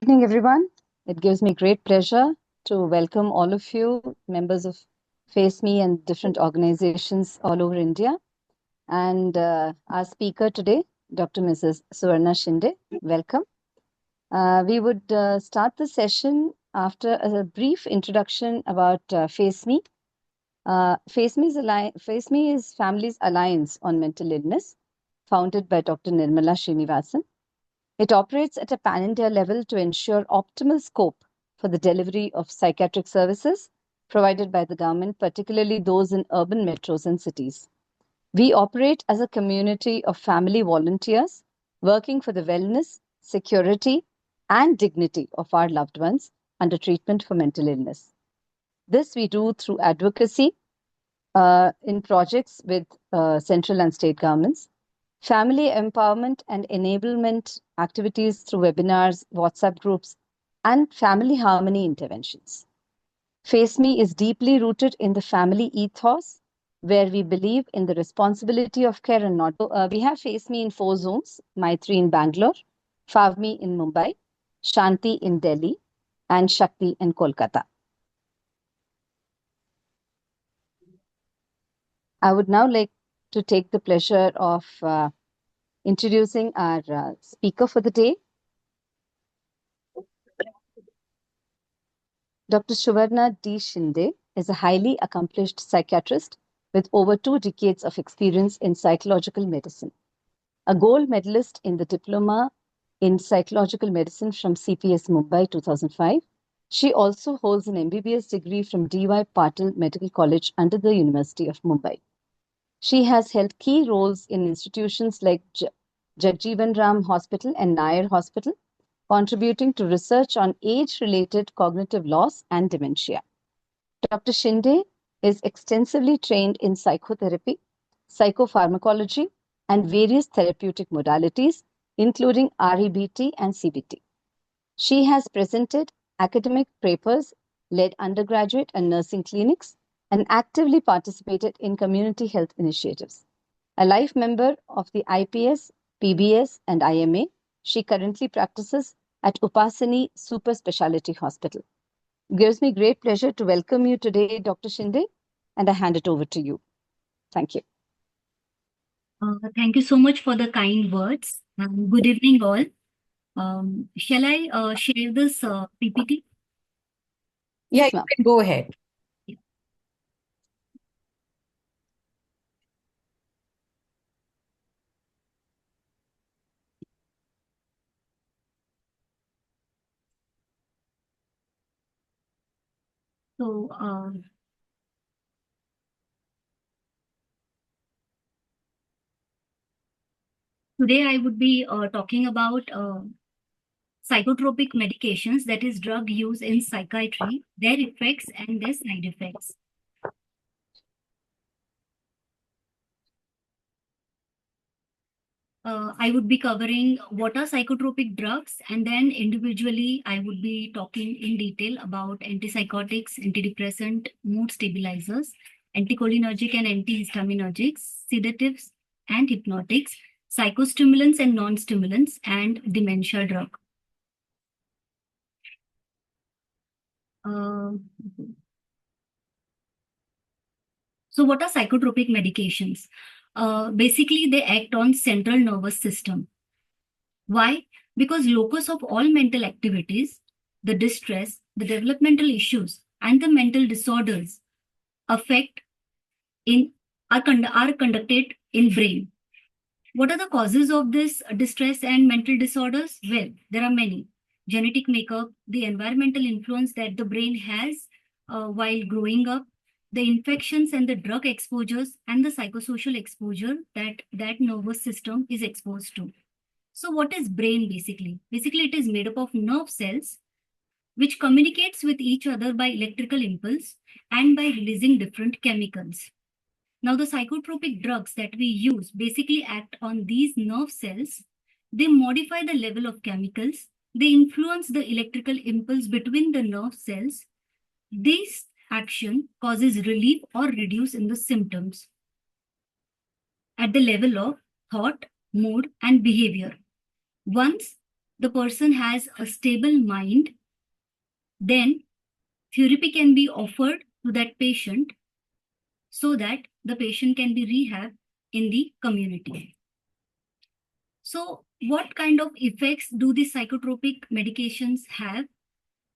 Evening, everyone. It gives me great pleasure to welcome all of you, members of Face Me and different organizations all over India. And our speaker today, Dr. Mrs. Suvarna Shinde. Welcome. We would start the session after a brief introduction about Face Me. Face Me is Families Alliance on Mental Illness, founded by Dr. Nirmala Srinivasan. It operates at a pan-India level to ensure optimal scope for the delivery of psychiatric services provided by the government, particularly those in urban metros and cities. We operate as a community of family volunteers working for the wellness, security, and dignity of our loved ones under treatment for mental illness. This we do through advocacy in projects with central and state governments, family empowerment and enablement activities through webinars, WhatsApp groups, and family harmony interventions. Face Me is deeply rooted in the family ethos, where we believe in the responsibility of care and not. We have Face Me in 4 zones: Maitri in Bangalore, Favmi in Mumbai, Shanti in Delhi, and Shakti in Kolkata. I would now like to take the pleasure of introducing our speaker for the day, Dr. Suvarna D. Shinde is a highly accomplished psychiatrist with over 2 decades of experience in psychological medicine. A gold medalist in the Diploma in Psychological Medicine from CPS Mumbai 2005, she also holds an MBBS degree from D.Y. Patil Medical College under the University of Mumbai. She has held key roles in institutions like Jagjeevan Ram Hospital and Nair Hospital, contributing to research on age-related cognitive loss and dementia. Dr. Shinde is extensively trained in psychotherapy, psychopharmacology, and various therapeutic modalities, including REBT and CBT. She has presented academic papers, led undergraduate and nursing clinics, and actively participated in community health initiatives. A life member of the IPS, PBS, and IMA, she currently practices at Upasani Super Speciality Hospital. It gives me great pleasure to welcome you today, Dr. Shinde, and I hand it over to you. Thank you. Thank you so much for the kind words. Good evening, all. Shall I share this PPT? Yeah, you can go ahead. So, today I would be talking about psychotropic medications, that is drug use in psychiatry, their effects and their side effects. I would be covering what are psychotropic drugs, and then individually I would be talking in detail about antipsychotics, antidepressant, mood stabilizers, anticholinergic and antihistaminergics, sedatives and hypnotics, psychostimulants and non-stimulants, and dementia drug. So what are psychotropic medications? Basically, they act on central nervous system. Why? Because locus of all mental activities, the distress, the developmental issues, and the mental disorders affect are conducted in brain. What are the causes of this distress and mental disorders? Well, there are many. Genetic makeup, the environmental influence that the brain has while growing up, the infections and the drug exposures, and the psychosocial exposure that nervous system is exposed to. So what is brain basically? Basically, it is made up of nerve cells which communicates with each other by electrical impulse and by releasing different chemicals. Now, the psychotropic drugs that we use basically act on these nerve cells. They modify the level of chemicals. They influence the electrical impulse between the nerve cells. This action causes relief or reduce in the symptoms at the level of thought, mood, and behavior. Once the person has a stable mind, then therapy can be offered to that patient so that the patient can be rehabbed in the community. So what kind of effects do the psychotropic medications have?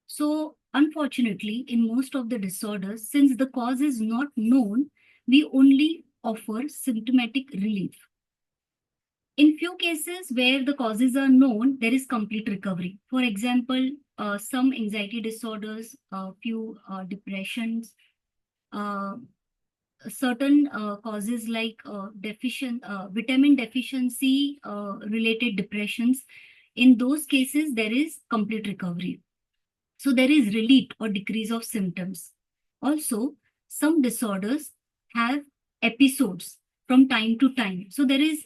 So unfortunately, in most of the disorders, since the cause is not known, we only offer symptomatic relief. In few cases where the causes are known, there is complete recovery. For example, some anxiety disorders, few depressions, certain causes like vitamin deficiency related depressions. In those cases, there is complete recovery. So there is relief or decrease of symptoms. Also, some disorders have episodes from time to time. So there is,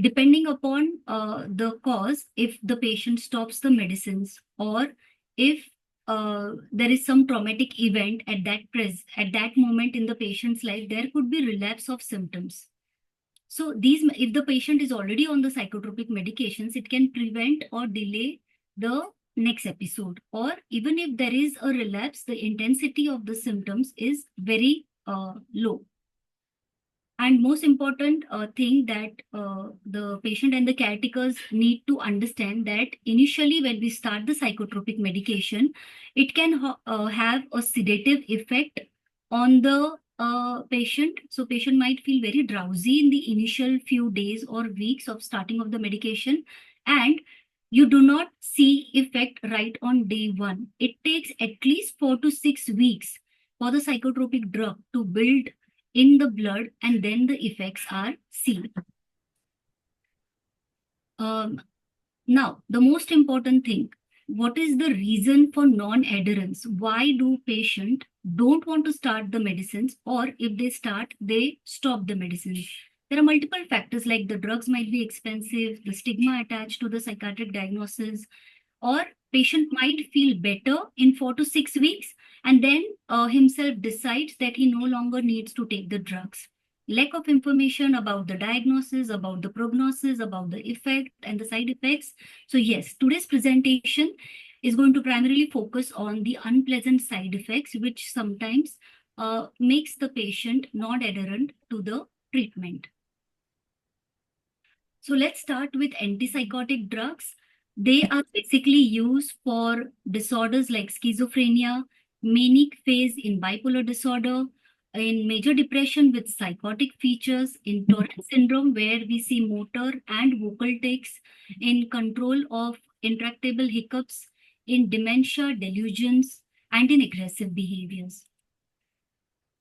depending upon the cause, if the patient stops the medicines or if there is some traumatic event at that moment in the patient's life, there could be relapse of symptoms. So these, if the patient is already on the psychotropic medications, it can prevent or delay the next episode. Or even if there is a relapse, the intensity of the symptoms is very low. And most important thing that the patient and the caretakers need to understand that initially when we start the psychotropic medication, it can have a sedative effect on the patient. So patient might feel very drowsy in the initial few days or weeks of starting of the medication, and you do not see effect right on day one. It takes at least 4 to 6 weeks for the psychotropic drug to build in the blood, and then the effects are seen. Now, the most important thing, what is the reason for non-adherence? Why do patients don't want to start the medicines, or if they start, they stop the medicines? There are multiple factors, like the drugs might be expensive, the stigma attached to the psychiatric diagnosis, or patient might feel better in 4 to 6 weeks and then himself decides that he no longer needs to take the drugs. Lack of information about the diagnosis, about the prognosis, about the effect and the side effects. So yes, today's presentation is going to primarily focus on the unpleasant side effects, which sometimes makes the patient non-adherent to the treatment. So let's start with antipsychotic drugs. They are basically used for disorders like schizophrenia, manic phase in bipolar disorder, in major depression with psychotic features, in Tourette syndrome where we see motor and vocal tics, in control of intractable hiccups, in dementia, delusions, and in aggressive behaviors.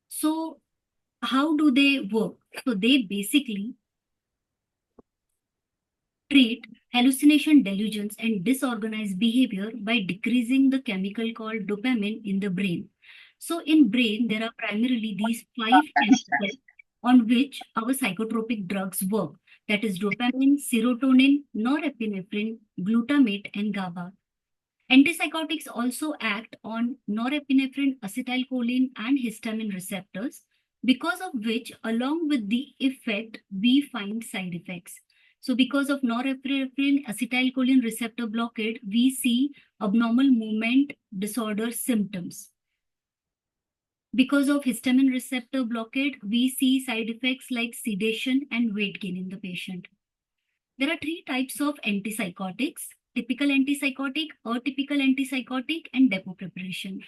So how do they work? So they basically treat hallucination, delusions, and disorganized behavior by decreasing the chemical called dopamine in the brain. So in brain, there are primarily these 5 chemicals on which our psychotropic drugs work. That is dopamine, serotonin, norepinephrine, glutamate, and GABA. Antipsychotics also act on norepinephrine, acetylcholine, and histamine receptors, because of which, along with the effect, we find side effects. So because of norepinephrine acetylcholine receptor blockade, we see abnormal movement disorder symptoms. Because of histamine receptor blockade, we see side effects like sedation and weight gain in the patient. There are 3 types of antipsychotics: typical antipsychotic, atypical antipsychotic, and depot preparation.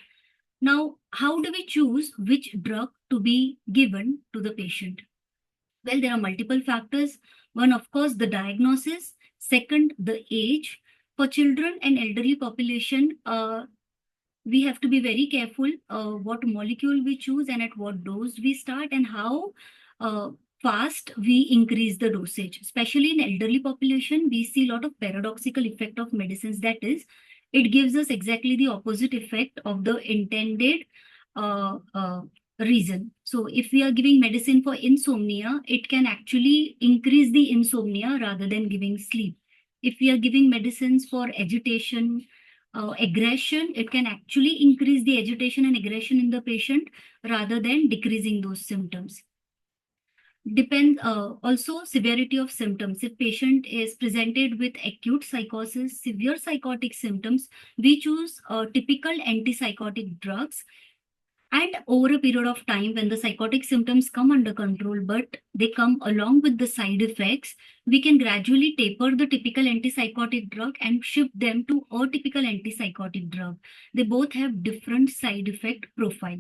Now, how do we choose which drug to be given to the patient? Well, there are multiple factors. One, of course, the diagnosis. Second, the age. For children and elderly population, we have to be very careful what molecule we choose and at what dose we start, and how fast we increase the dosage. Especially in elderly population, we see a lot of paradoxical effect of medicines. That is, it gives us exactly the opposite effect of the intended reason. So if we are giving medicine for insomnia, it can actually increase the insomnia rather than giving sleep. If we are giving medicines for agitation, aggression, it can actually increase the agitation and aggression in the patient rather than decreasing those symptoms. Depends also severity of symptoms. If patient is presented with acute psychosis, severe psychotic symptoms, we choose typical antipsychotic drugs. And over a period of time, when the psychotic symptoms come under control, but they come along with the side effects, we can gradually taper the typical antipsychotic drug and shift them to a typical antipsychotic drug. They both have different side effect profile.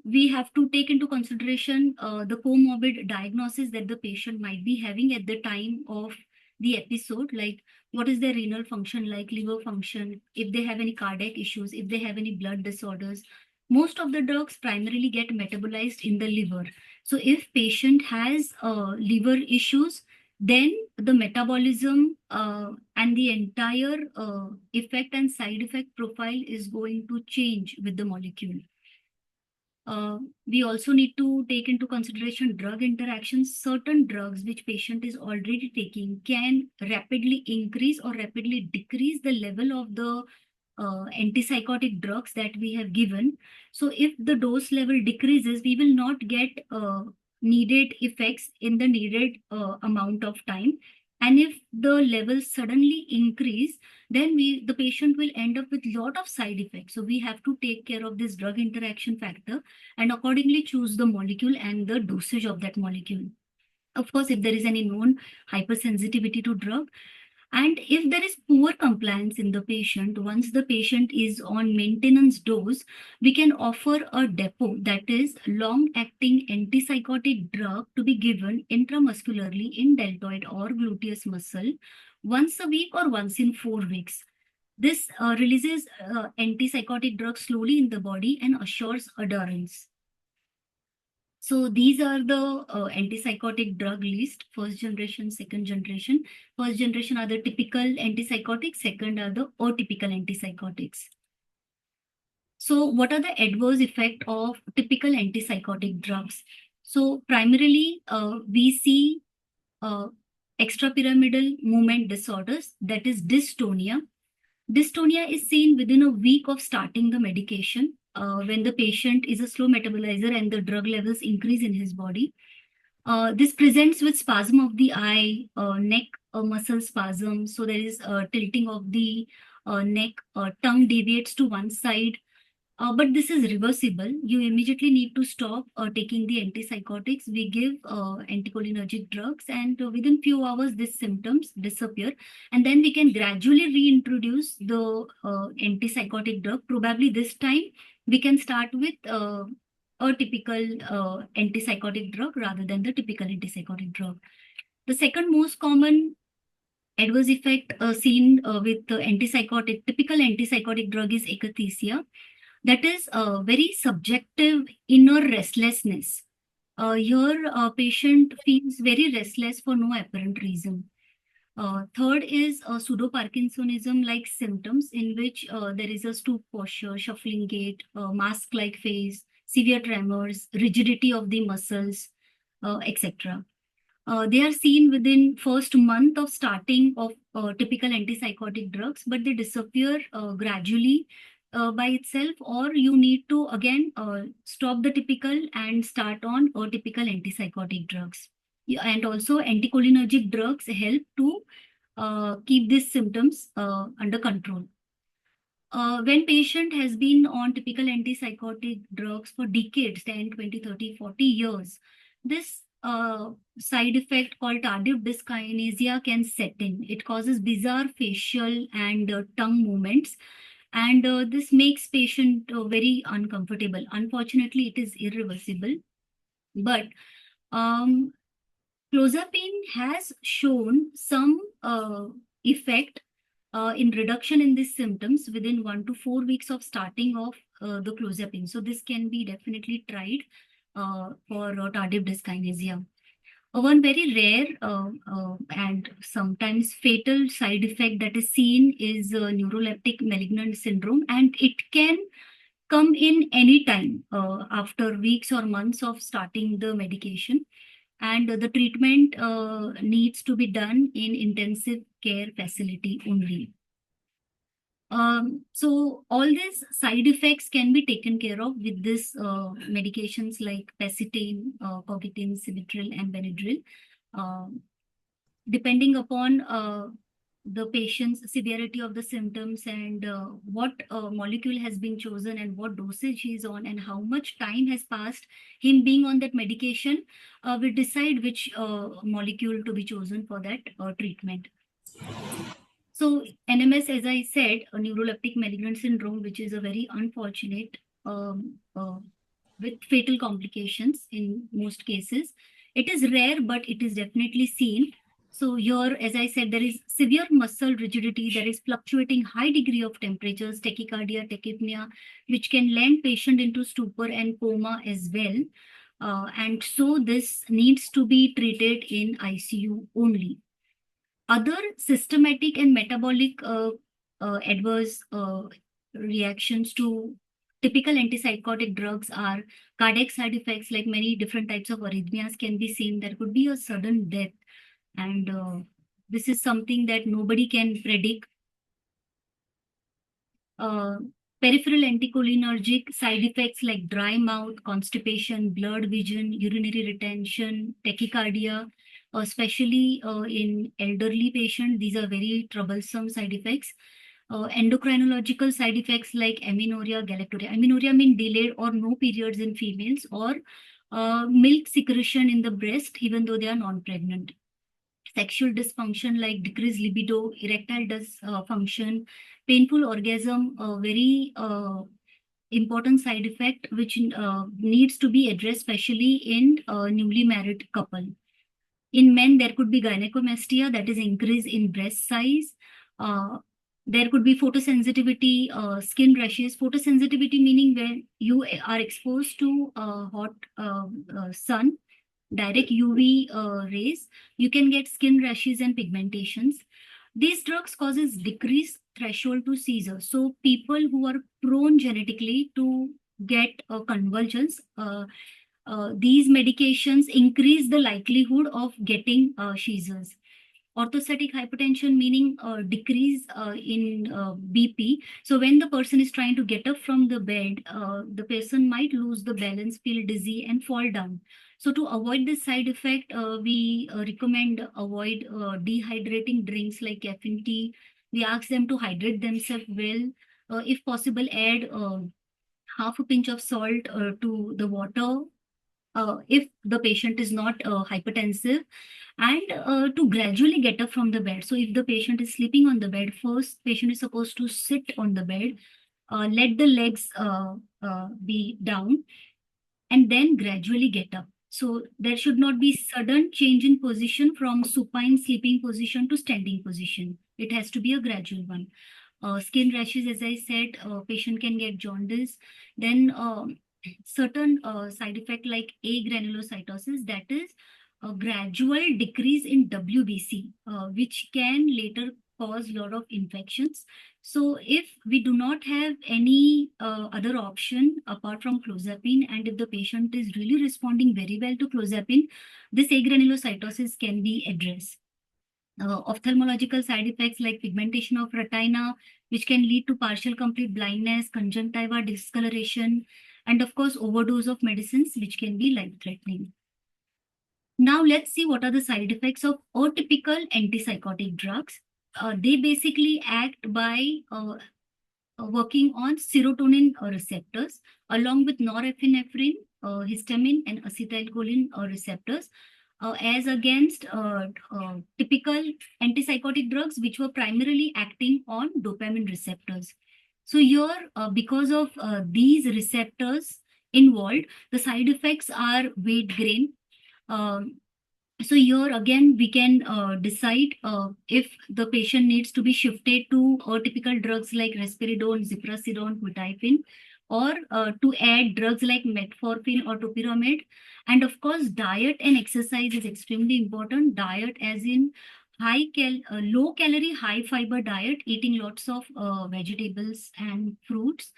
We have to take into consideration the comorbid diagnosis that the patient might be having at the time of the episode, like what is their renal function, like liver function, if they have any cardiac issues, if they have any blood disorders. Most of the drugs primarily get metabolized in the liver. So if patient has liver issues, then the metabolism and the entire effect and side effect profile is going to change with the molecule. We also need to take into consideration drug interactions. Certain drugs which patient is already taking can rapidly increase or rapidly decrease the level of the antipsychotic drugs that we have given. So if the dose level decreases, we will not get needed effects in the needed amount of time. And if the levels suddenly increase, then the patient will end up with lot of side effects. So we have to take care of this drug interaction factor and accordingly choose the molecule and the dosage of that molecule. Of course, if there is any known hypersensitivity to drug, and if there is poor compliance in the patient, once the patient is on maintenance dose, we can offer a depot, that is long-acting antipsychotic drug, to be given intramuscularly in deltoid or gluteus muscle once a week or once in 4 weeks. This releases antipsychotic drug slowly in the body and assures adherence. So these are the antipsychotic drug list: first generation, second generation. First generation are the typical antipsychotics, second are the atypical antipsychotics. So what are the adverse effects of typical antipsychotic drugs? So primarily we see extrapyramidal movement disorders, that is dystonia. Dystonia is seen within a week of starting the medication, when the patient is a slow metabolizer and the drug levels increase in his body. This presents with spasm of the eye, neck muscle spasm. So there is tilting of the neck, tongue deviates to one side. But this is reversible. You immediately need to stop taking the antipsychotics. We give anticholinergic drugs, and within few hours, these symptoms disappear. And then we can gradually reintroduce the antipsychotic drug. Probably this time, we can start with a typical antipsychotic drug rather than the typical antipsychotic drug. The second most common adverse effect seen with the typical antipsychotic drug is akathisia. That is very subjective inner restlessness. Here, patient feels very restless for no apparent reason. Third is pseudo-Parkinsonism-like symptoms, in which there is a stoop posture, shuffling gait, mask-like face, severe tremors, rigidity of the muscles, etc. They are seen within first month of starting of typical antipsychotic drugs, but they disappear gradually by itself, or you need to again stop the typical and start on typical antipsychotic drugs. And also anticholinergic drugs help to keep these symptoms under control. When patient has been on typical antipsychotic drugs for decades, 10, 20, 30, 40 years, this side effect called tardive dyskinesia can set in. It causes bizarre facial and tongue movements, and this makes patient very uncomfortable. Unfortunately, it is irreversible. But clozapine has shown some effect in reduction in these symptoms within 1 to 4 weeks of starting of the clozapine. So this can be definitely tried for tardive dyskinesia. One very rare and sometimes fatal side effect that is seen is neuroleptic malignant syndrome, and it can come in any time after weeks or months of starting the medication. And the treatment needs to be done in intensive care facility only. So all these side effects can be taken care of with this medications like Pacitane, Cogitin, Cibitril, and Benadryl. Depending upon the patient's severity of the symptoms and what molecule has been chosen and what dosage he is on and how much time has passed him being on that medication, we decide which molecule to be chosen for that treatment. So NMS, as I said, a neuroleptic malignant syndrome, which is a very unfortunate with fatal complications in most cases. It is rare, but it is definitely seen. So here, as I said, there is severe muscle rigidity, there is fluctuating high degree of temperatures, tachycardia, tachypnea, which can land patient into stupor and coma as well. And so this needs to be treated in ICU only. Other systematic and metabolic adverse reactions to typical antipsychotic drugs are cardiac side effects, like many different types of arrhythmias can be seen. There could be a sudden death. And this is something that nobody can predict. Peripheral anticholinergic side effects like dry mouth, constipation, blurred vision, urinary retention, tachycardia, especially in elderly patients. These are very troublesome side effects. Endocrinological side effects like amenorrhea, galactorrhea. Amenorrhea means delayed or no periods in females, or milk secretion in the breast even though they are non-pregnant. Sexual dysfunction like decreased libido, erectile dysfunction, painful orgasm, a very important side effect which needs to be addressed, especially in newly married couple. In men, there could be gynecomastia, that is increase in breast size. There could be photosensitivity, skin rashes. Photosensitivity meaning when you are exposed to hot sun, direct UV rays, you can get skin rashes and pigmentations. These drugs causes decreased threshold to seizure. So people who are prone genetically to get convulsions, these medications increase the likelihood of getting seizures. Orthostatic hypotension meaning decrease in BP. So when the person is trying to get up from the bed, the person might lose the balance, feel dizzy, and fall down. So to avoid this side effect, we recommend avoid dehydrating drinks like caffeine tea. We ask them to hydrate themselves well. If possible, add half a pinch of salt to the water if the patient is not hypertensive, and to gradually get up from the bed. So if the patient is sleeping on the bed, first patient is supposed to sit on the bed, let the legs be down, and then gradually get up. So there should not be sudden change in position from supine sleeping position to standing position. It has to be a gradual one. Skin rashes, as I said, patient can get jaundice. Then certain side effect like agranulocytosis, that is a gradual decrease in WBC, which can later cause a lot of infections. So if we do not have any other option apart from clozapine, and if the patient is really responding very well to clozapine, this agranulocytosis can be addressed. Ophthalmological side effects like pigmentation of retina, which can lead to partial complete blindness, conjunctiva discoloration, and of course, overdose of medicines, which can be life-threatening. Now, let's see what are the side effects of atypical antipsychotic drugs. They basically act by working on serotonin receptors along with norepinephrine, histamine, and acetylcholine receptors, as against typical antipsychotic drugs, which were primarily acting on dopamine receptors. So here, because of these receptors involved, the side effects are weight gain. So here again, we can decide if the patient needs to be shifted to typical drugs like risperidone, ziprasidone, quetiapine, or to add drugs like metformin or topiramate. And of course, diet and exercise is extremely important. Diet as in low calorie, high fiber diet, eating lots of vegetables and fruits,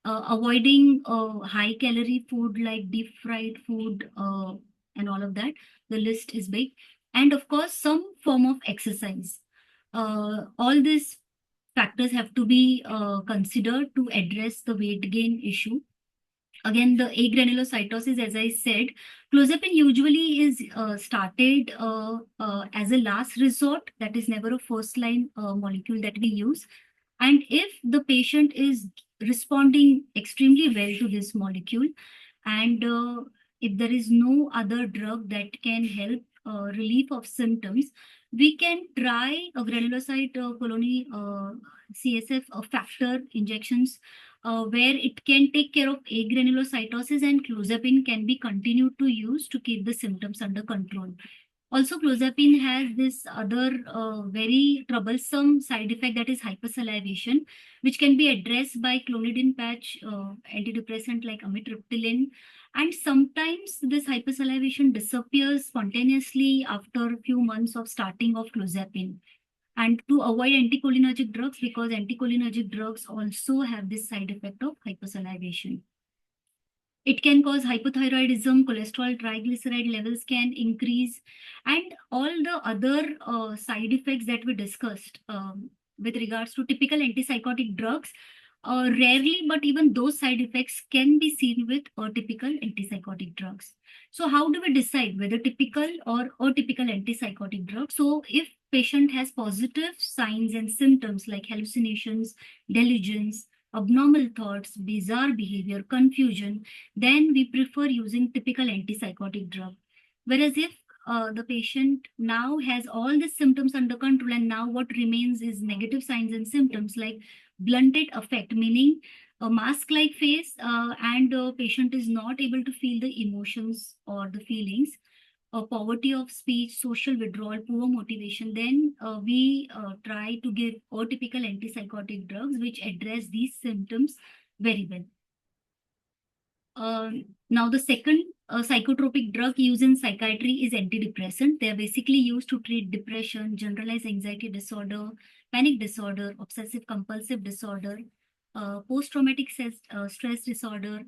avoiding high calorie food like deep fried food and all of that. The list is big. And of course, some form of exercise. All this factors have to be considered to address the weight gain issue. Again, the agranulocytosis, as I said, clozapine usually is started as a last resort. That is never a first line molecule that we use. And if the patient is responding extremely well to this molecule, and if there is no other drug that can help relief of symptoms, we can try a granulocyte colony CSF factor injections where it can take care of agranulocytosis, and clozapine can be continued to use to keep the symptoms under control. Also, clozapine has this other very troublesome side effect, that is hypersalivation, which can be addressed by clonidine patch antidepressant like amitriptyline. And sometimes this hypersalivation disappears spontaneously after a few months of starting of clozapine. And to avoid anticholinergic drugs, because anticholinergic drugs also have this side effect of hypersalivation. It can cause hypothyroidism, cholesterol, triglyceride levels can increase, and all the other side effects that we discussed with regards to typical antipsychotic drugs. Rarely, but even those side effects can be seen with atypical antipsychotic drugs. So how do we decide whether typical or atypical antipsychotic drugs? So if patient has positive signs and symptoms like hallucinations, delusions, abnormal thoughts, bizarre behavior, confusion, then we prefer using typical antipsychotic drug. Whereas if the patient now has all the symptoms under control, and now what remains is negative signs and symptoms like blunted affect, meaning a mask-like face, and the patient is not able to feel the emotions or the feelings, poverty of speech, social withdrawal, poor motivation, then we try to give atypical antipsychotic drugs which address these symptoms very well. Now, the second psychotropic drug used in psychiatry is antidepressant. They are basically used to treat depression, generalized anxiety disorder, panic disorder, obsessive compulsive disorder, post-traumatic stress disorder,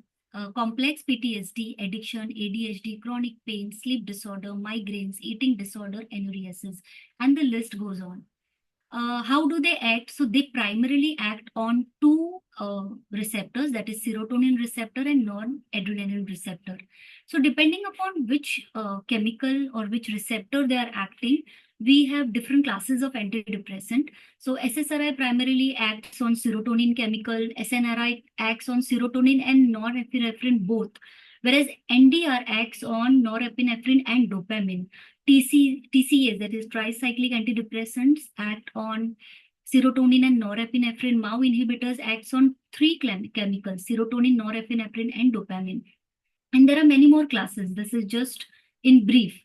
complex PTSD, addiction, ADHD, chronic pain, sleep disorder, migraines, eating disorder, enuresis, and the list goes on. How do they act? So they primarily act on two receptors, that is serotonin receptor and noradrenaline receptor. So depending upon which chemical or which receptor they are acting, we have different classes of antidepressant. So SSRI primarily acts on serotonin chemical, SNRI acts on serotonin and norepinephrine both, whereas NDR acts on norepinephrine and dopamine. TCAs, that is tricyclic antidepressants, act on serotonin and norepinephrine. MAO inhibitors acts on three chemicals, serotonin, norepinephrine, and dopamine. And there are many more classes. This is just in brief.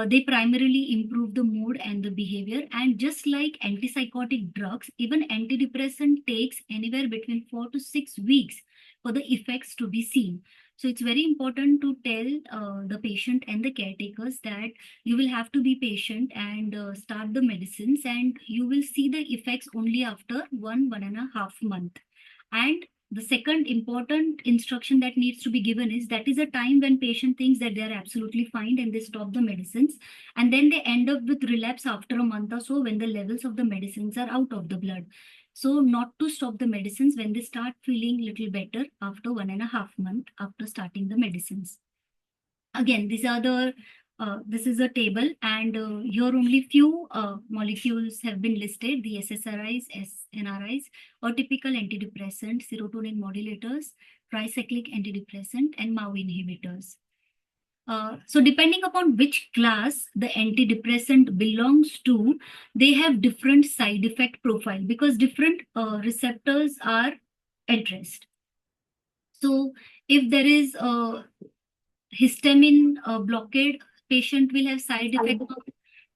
They primarily improve the mood and the behavior. And just like antipsychotic drugs, even antidepressant takes anywhere between 4 to 6 weeks for the effects to be seen. So it's very important to tell the patient and the caretakers that you will have to be patient and start the medicines, and you will see the effects only after 1.5 months. And the second important instruction that needs to be given is that is a time when patient thinks that they are absolutely fine and they stop the medicines, and then they end up with relapse after a month or so when the levels of the medicines are out of the blood. So not to stop the medicines when they start feeling little better after 1.5 months after starting the medicines. Again, these are the this is a table, and here only few molecules have been listed: the SSRIs, SNRIs, or typical antidepressant, serotonin modulators, tricyclic antidepressant, and MAO inhibitors. So depending upon which class the antidepressant belongs to, they have different side effect profile because different receptors are addressed. So if there is a histamine blockade, patient will have side effect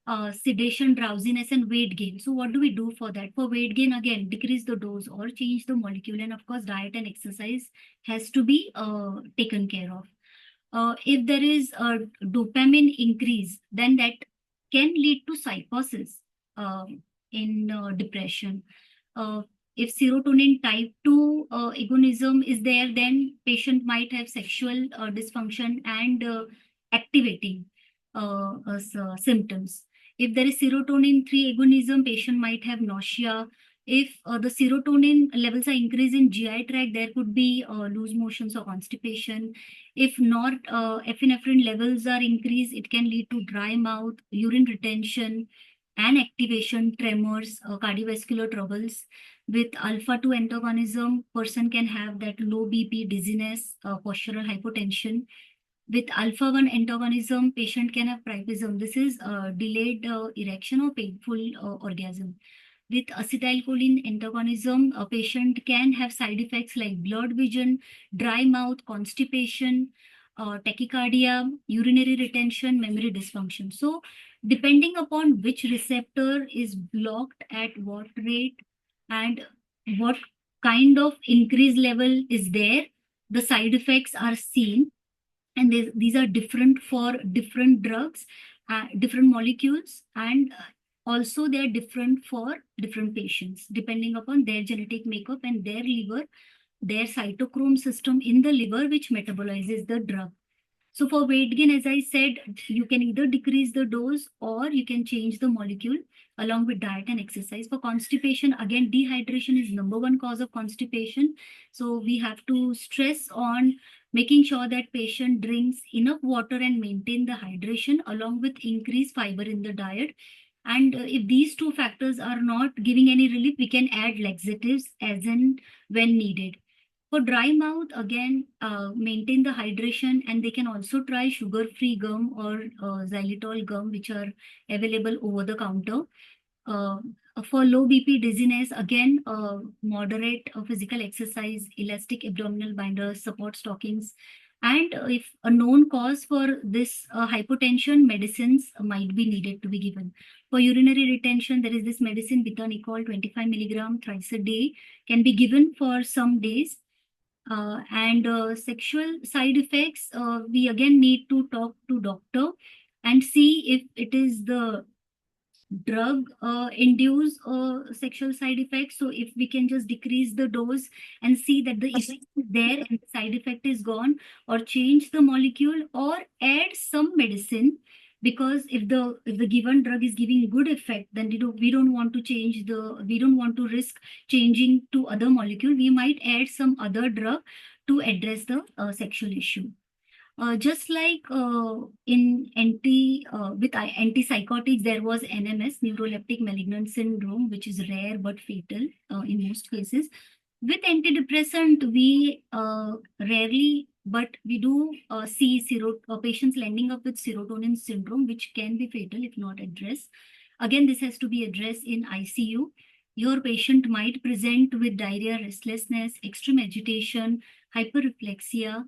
of sedation, drowsiness, and weight gain. So what do we do for that? For weight gain, again, decrease the dose or change the molecule. And of course, diet and exercise has to be taken care of. If there is a dopamine increase, then that can lead to psychosis in depression. If serotonin type 2 agonism is there, then patient might have sexual dysfunction and activating symptoms. If there is serotonin 3 agonism, patient might have nausea, If the serotonin levels are increased in GI tract, there could be loose motions or constipation. If not, epinephrine levels are increased, it can lead to dry mouth, urine retention, and activation, tremors, cardiovascular troubles. With alpha-2 antagonism, person can have that low BP, dizziness, postural hypotension. With alpha-1 antagonism, patient can have priapism. This is delayed erection or painful orgasm. With acetylcholine antagonism, a patient can have side effects like blurred vision, dry mouth, constipation, tachycardia, urinary retention, memory dysfunction. So, depending upon which receptor is blocked at what rate and what kind of increase level is there, the side effects are seen. And these are different for different drugs, different molecules, and also they are different for different patients depending upon their genetic makeup and their liver, their cytochrome system in the liver which metabolizes the drug. So for weight gain, as I said, you can either decrease the dose or you can change the molecule along with diet and exercise. For constipation, again, dehydration is #1 cause of constipation. So we have to stress on making sure that patient drinks enough water and maintain the hydration along with increased fiber in the diet. And if these two factors are not giving any relief, we can add laxatives as and when needed. For dry mouth, again, maintain the hydration, and they can also try sugar-free gum or xylitol gum, which are available over the counter. For low BP dizziness, again, moderate physical exercise, elastic abdominal binders, support stockings. And if a known cause for this hypotension, medicines might be needed to be given. For urinary retention, there is this medicine, Betanicol, 25 milligram thrice a day, can be given for some days. And sexual side effects, we again need to talk to doctor and see if it is the drug induce sexual side effects. So if we can just decrease the dose and see that the effect is there and the side effect is gone, or change the molecule or add some medicine, because if the given drug is giving good effect, then we don't want to risk changing to other molecule. We might add some other drug to address the sexual issue. Just like in antipsychotics, there was NMS, neuroleptic malignant syndrome, which is rare but fatal in most cases. With antidepressant, we rarely, but we do see patients landing up with serotonin syndrome, which can be fatal if not addressed. Again, this has to be addressed in ICU. Your patient might present with diarrhea, restlessness, extreme agitation, hyperreflexia,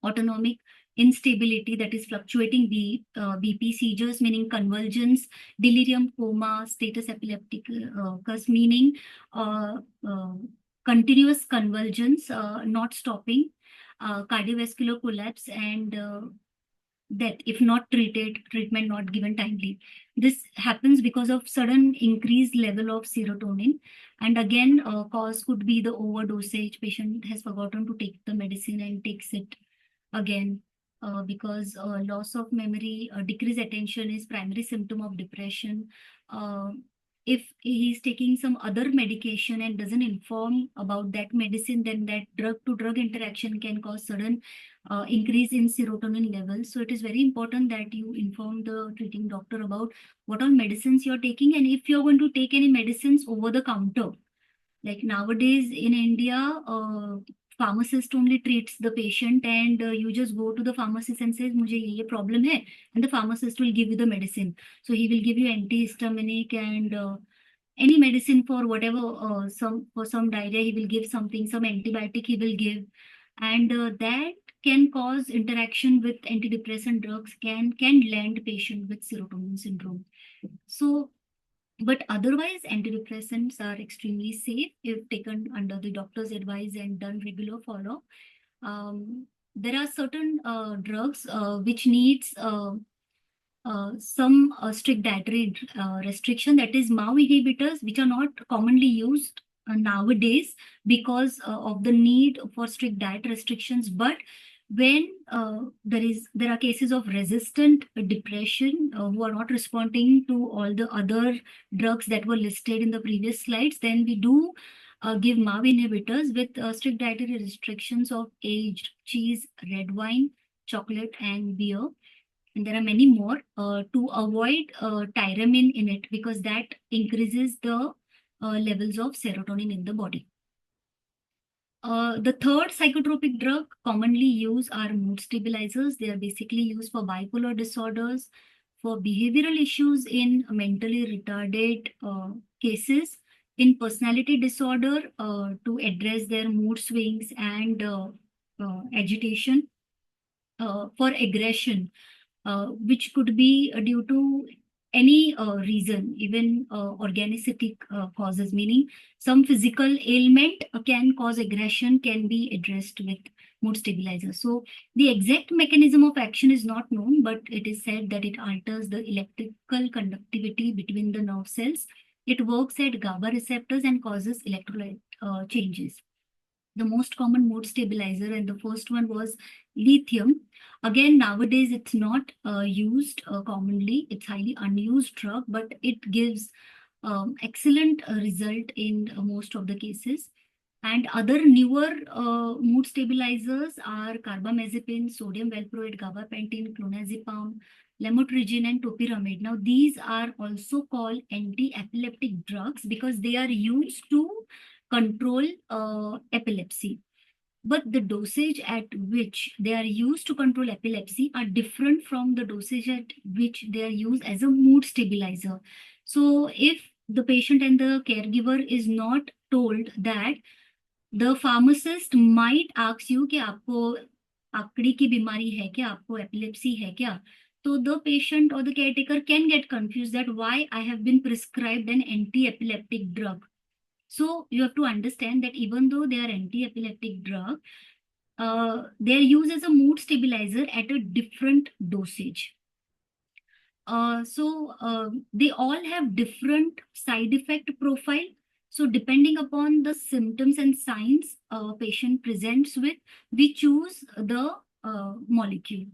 autonomic instability, that is fluctuating BP, seizures meaning convulsions, delirium, coma, status epilepticus meaning continuous convulsions, not stopping, cardiovascular collapse, and death if not treatment not given timely. This happens because of sudden increased level of serotonin. And again, cause could be the overdosage. Patient has forgotten to take the medicine and takes it again, because loss of memory, decreased attention is primary symptom of depression. If he's taking some other medication and doesn't inform about that medicine, then that drug-to-drug interaction can cause sudden increase in serotonin levels. So it is very important that you inform the treating doctor about what all medicines you're taking, and if you're going to take any medicines over the counter. Like nowadays in India, pharmacist only treats the patient, and you just go to the pharmacist and says, "Mujhe ye problem hai," and the pharmacist will give you the medicine. So he will give you antihistaminic and any medicine for whatever, for some diarrhea, he will give something, some antibiotic he will give, and that can cause interaction with antidepressant drugs, can land patient with serotonin syndrome. So, but otherwise, antidepressants are extremely safe if taken under the doctor's advice and done regular follow. There are certain drugs which needs some strict dietary restriction, that is MAO inhibitors, which are not commonly used nowadays because of the need for strict diet restrictions. But when there are cases of resistant depression who are not responding to all the other drugs that were listed in the previous slides, then we do give MAV inhibitors with strict dietary restrictions of aged cheese, red wine, chocolate, and beer. And there are many more to avoid tyramine in it, because that increases the levels of serotonin in the body. The third psychotropic drug commonly used are mood stabilizers. They are basically used for bipolar disorders, for behavioral issues in mentally retarded cases, in personality disorder to address their mood swings and agitation, for aggression, which could be due to any reason, even organic causes, meaning some physical ailment can cause aggression, can be addressed with mood stabilizer. So the exact mechanism of action is not known, but it is said that it alters the electrical conductivity between the nerve cells. It works at GABA receptors and causes electrolyte changes. The most common mood stabilizer, and the first one was lithium. Again, nowadays it's not used commonly. It's highly unused drug, but it gives excellent result in most of the cases. And other newer mood stabilizers are carbamazepine, sodium valproate, gabapentin, clonazepam, lamotrigine, and topiramate. Now, these are also called anti-epileptic drugs because they are used to control epilepsy. But the dosage at which they are used to control epilepsy are different from the dosage at which they are used as a mood stabilizer. So if the patient and the caregiver is not told that, the pharmacist might ask you कि आपको आकड़ी की बीमारी है क्या, आपको epilepsy है क्या? So the patient or the caretaker can get confused that why I have been prescribed an anti-epileptic drug. So you have to understand that even though they are anti-epileptic drug, they are used as a mood stabilizer at a different dosage. They all have different side effect profile. So depending upon the symptoms and signs a patient presents with, we choose the molecule.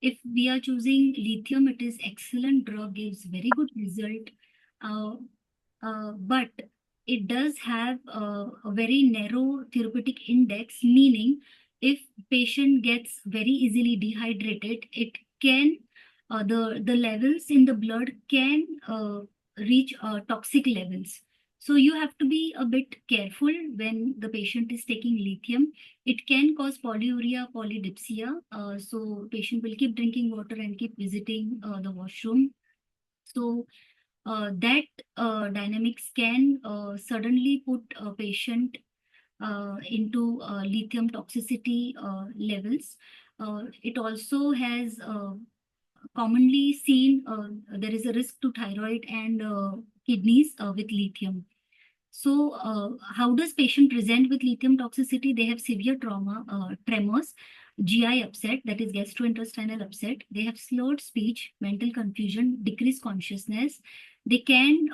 If we are choosing lithium, it is excellent drug, gives very good result. But it does have a very narrow therapeutic index, meaning if patient gets very easily dehydrated, it can the levels in the blood can reach toxic levels. So you have to be a bit careful when the patient is taking lithium. It can cause polyuria, polydipsia. So patient will keep drinking water and keep visiting the washroom. So that dynamics can suddenly put a patient into lithium toxicity levels. It also has commonly seen there is a risk to thyroid and kidneys with lithium. So how does patient present with lithium toxicity? They have severe trauma, tremors, GI upset, that is gastrointestinal upset. They have slurred speech, mental confusion, decreased consciousness. They can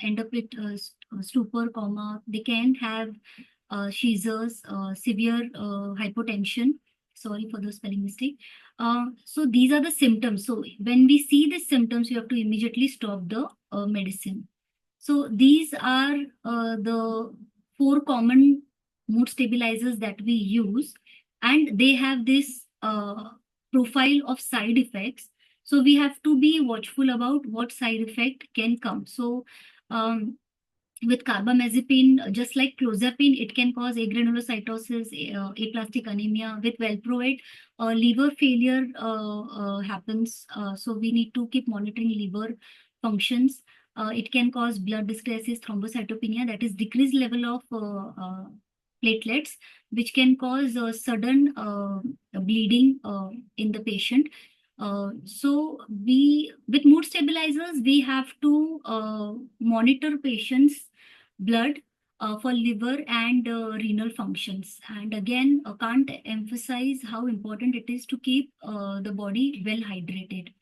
end up with stupor, coma. They can have seizures, severe hypotension. Sorry for the spelling mistake. So these are the symptoms. So when we see these symptoms, you have to immediately stop the medicine. So these are the 4 common mood stabilizers that we use, and they have this profile of side effects. So we have to be watchful about what side effect can come. So with carbamazepine, just like clozapine, it can cause agranulocytosis, aplastic anemia. With valproate, liver failure happens. So we need to keep monitoring liver functions. It can cause blood dyscrasis, thrombocytopenia, that is decreased level of platelets, which can cause sudden bleeding in the patient. So with mood stabilizers, we have to monitor patients' blood for liver and renal functions. And again, can't emphasize how important it is to keep the body well hydrated.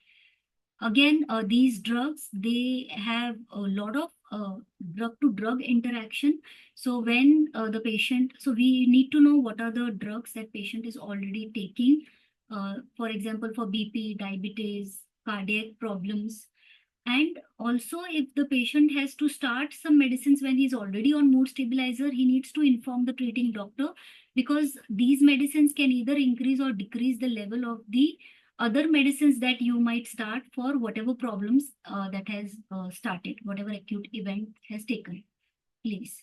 Again, these drugs, they have a lot of drug-to-drug interaction. So when the patient, so we need to know what are the drugs that patient is already taking. For example, for BP, diabetes, cardiac problems. And also, if the patient has to start some medicines when he's already on mood stabilizer, he needs to inform the treating doctor, because these medicines can either increase or decrease the level of the other medicines that you might start for whatever problems that has started, whatever acute event has taken place.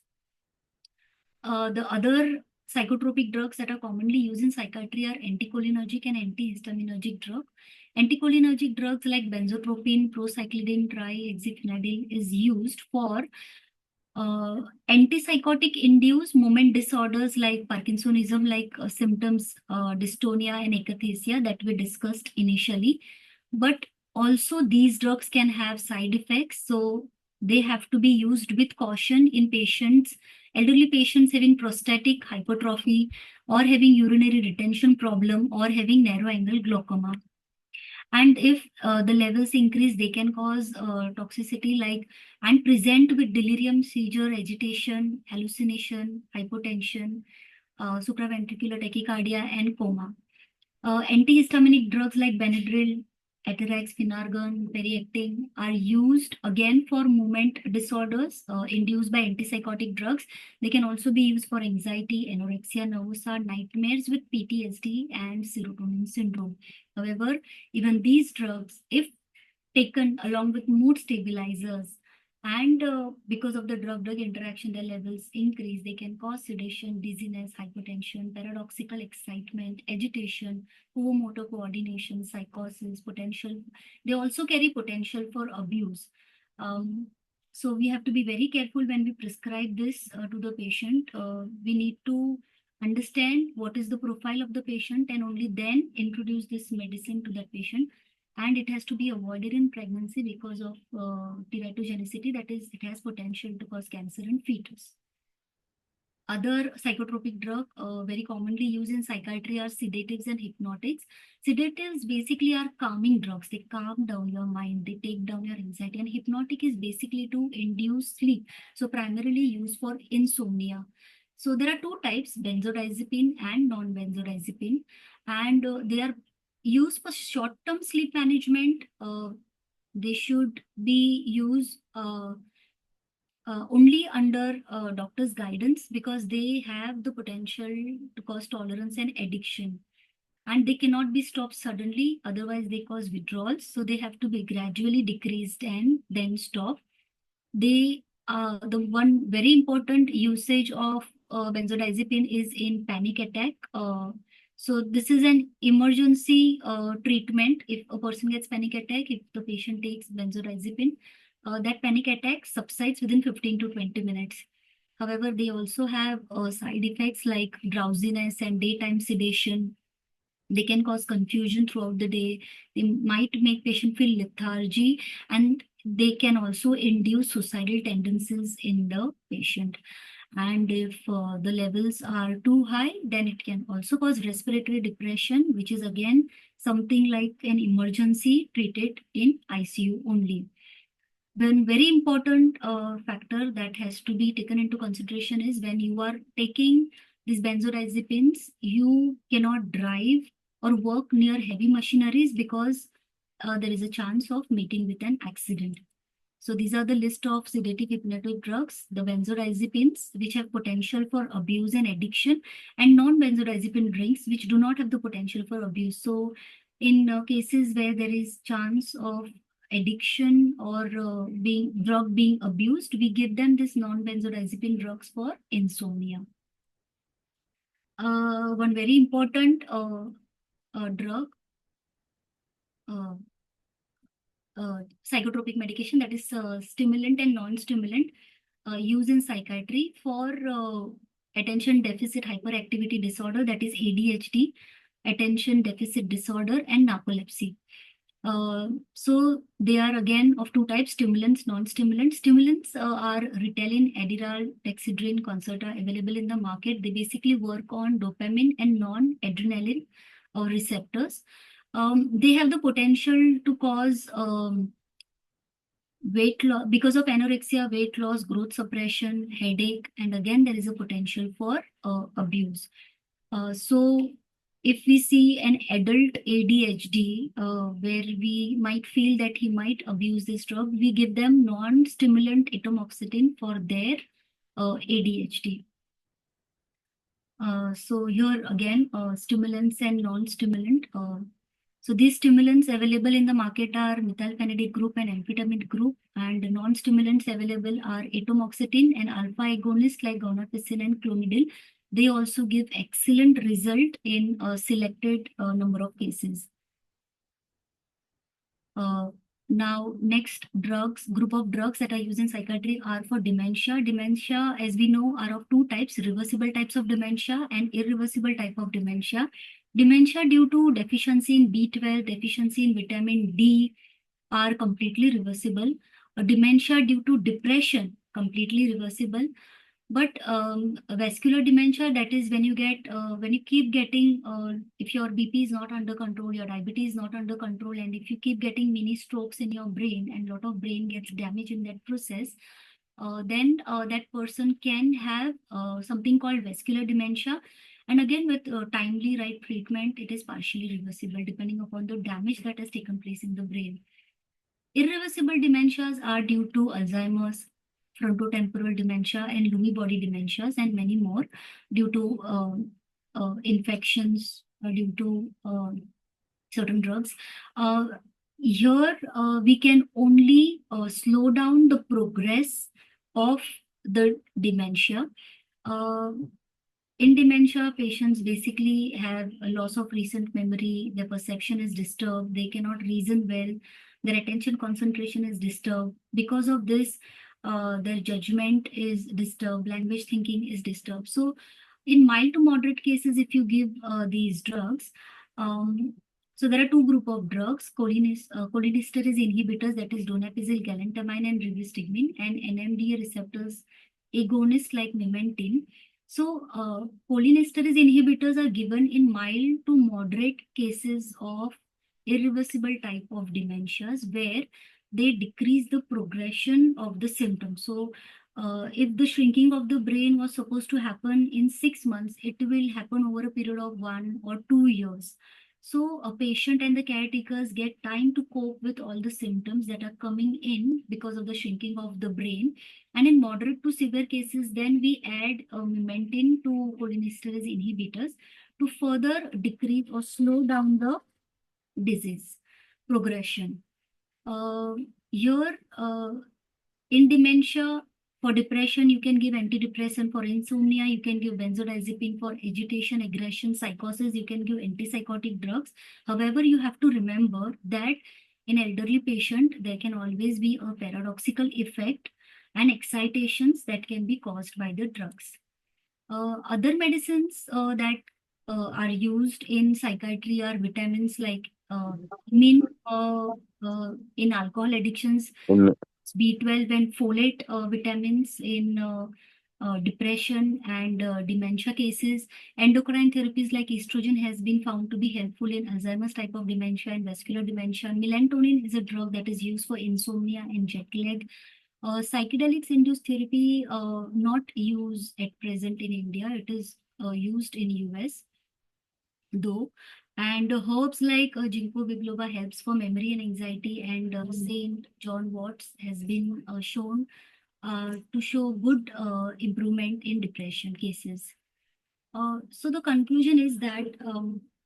The other psychotropic drugs that are commonly used in psychiatry are anticholinergic and antihistaminergic drugs. Anticholinergic drugs like benzotropine, procyclidine, trihexyphenidyl is used for antipsychotic induced movement disorders like Parkinsonism, like symptoms, dystonia and akathisia that we discussed initially. But also these drugs can have side effects, so they have to be used with caution in patients, elderly patients having prostatic hypertrophy or having urinary retention problem or having narrow angle glaucoma. And if the levels increase, they can cause toxicity like and present with delirium, seizure, agitation, hallucination, hypotension, supraventricular tachycardia, and coma. Antihistaminic drugs like Benadryl, Atarax, Finargan, Periactin are used again for movement disorders induced by antipsychotic drugs. They can also be used for anxiety, anorexia nervosa, nightmares with PTSD, and serotonin syndrome. However, even these drugs, if taken along with mood stabilizers, and because of the drug-drug interaction, their levels increase. They can cause sedation, dizziness, hypertension, paradoxical excitement, agitation, poor motor coordination, psychosis, potential. They also carry potential for abuse. So we have to be very careful when we prescribe this to the patient. We need to understand what is the profile of the patient and only then introduce this medicine to that patient. And it has to be avoided in pregnancy because of teratogenicity, that is, it has potential to cause cancer in fetus. Other psychotropic drugs very commonly used in psychiatry are sedatives and hypnotics. Sedatives basically are calming drugs. They calm down your mind, they take down your anxiety. And hypnotic is basically to induce sleep. So primarily used for insomnia. So there are two types, benzodiazepine and non-benzodiazepine. And they are used for short-term sleep management. They should be used only under doctor's guidance, because they have the potential to cause tolerance and addiction. And they cannot be stopped suddenly, otherwise they cause withdrawals. So they have to be gradually decreased and then stopped. They the one very important usage of benzodiazepine is in panic attack. So this is an emergency treatment. If a person gets panic attack, if the patient takes benzodiazepine, that panic attack subsides within 15 to 20 minutes. However, they also have side effects like drowsiness and daytime sedation. They can cause confusion throughout the day. They might make patient feel lethargy, and they can also induce suicidal tendencies in the patient. And if the levels are too high, then it can also cause respiratory depression, which is again something like an emergency treated in ICU only. Then very important factor that has to be taken into consideration is when you are taking these benzodiazepines, you cannot drive or work near heavy machineries, because there is a chance of meeting with an accident. So these are the list of sedative hypnotic drugs, the benzodiazepines, which have potential for abuse and addiction, and non-benzodiazepine drinks, which do not have the potential for abuse. So in cases where there is chance of addiction or being abused, we give them this non-benzodiazepine drugs for insomnia. One very important drug, psychotropic medication, that is stimulant and non-stimulant, used in psychiatry for attention deficit hyperactivity disorder, that is ADHD, attention deficit disorder, and narcolepsy. So they are again of two types, stimulants, non-stimulants. Stimulants are Ritalin, Adderall, Excedrin, Concerta, available in the market. They basically work on dopamine and non-adrenaline receptors. They have the potential to cause weight loss because of anorexia, weight loss, growth suppression, headache, and again there is a potential for abuse. So if we see an adult ADHD where we might feel that he might abuse this drug, we give them non-stimulant atomoxetine for their ADHD. So here again, stimulants and non-stimulant. So these stimulants available in the market are methylphenidate group and amphetamine group, and non-stimulants available are atomoxetine and alpha agonists like guanfacine and clonidine. They also give excellent result in a selected number of cases. Now, next group of drugs that are used in psychiatry are for dementia. Dementia, as we know, are of two types, reversible types of dementia and irreversible type of dementia. Dementia due to deficiency in B12, deficiency in vitamin D are completely reversible. Dementia due to depression, completely reversible. But vascular dementia, that is when you keep getting, if your BP is not under control, your diabetes is not under control, and if you keep getting mini strokes in your brain and a lot of brain gets damaged in that process, then that person can have something called vascular dementia. And again, with timely right treatment, it is partially reversible depending upon the damage that has taken place in the brain. Irreversible dementias are due to Alzheimer's, frontotemporal dementia, and Lewy body dementias, and many more due to infections, due to certain drugs. Here, we can only slow down the progress of the dementia. In dementia, patients basically have a loss of recent memory, their perception is disturbed, they cannot reason well, their attention concentration is disturbed. Because of this, their judgment is disturbed, language thinking is disturbed. So in mild to moderate cases, if you give these drugs, so there are two group of drugs, cholinesterase inhibitors, that is donepezil, galantamine, and rivastigmine, and NMDA receptors agonists like memantine. So cholinesterase inhibitors are given in mild to moderate cases of irreversible type of dementias where they decrease the progression of the symptoms. So if the shrinking of the brain was supposed to happen in 6 months, it will happen over a period of 1 or 2 years. So a patient and the caretakers get time to cope with all the symptoms that are coming in because of the shrinking of the brain. And in moderate to severe cases, then we add memantine to cholinesterase inhibitors to further decrease or slow down the disease progression. Here, in dementia, for depression, you can give antidepressant. For insomnia, you can give benzodiazepine. For agitation, aggression, psychosis, you can give antipsychotic drugs. However, you have to remember that in elderly patient, there can always be a paradoxical effect and excitations that can be caused by the drugs. Other medicines that are used in psychiatry are vitamins like in alcohol addictions, B12 and folate vitamins in depression and dementia cases. Endocrine therapies like estrogen has been found to be helpful in Alzheimer's type of dementia and vascular dementia. Melatonin is a drug that is used for insomnia and jet lag. Psychedelics induced therapy not used at present in India. It is used in US though. And herbs like ginkgo biloba helps for memory and anxiety, and St. John Watts has been shown to show good improvement in depression cases. So the conclusion is that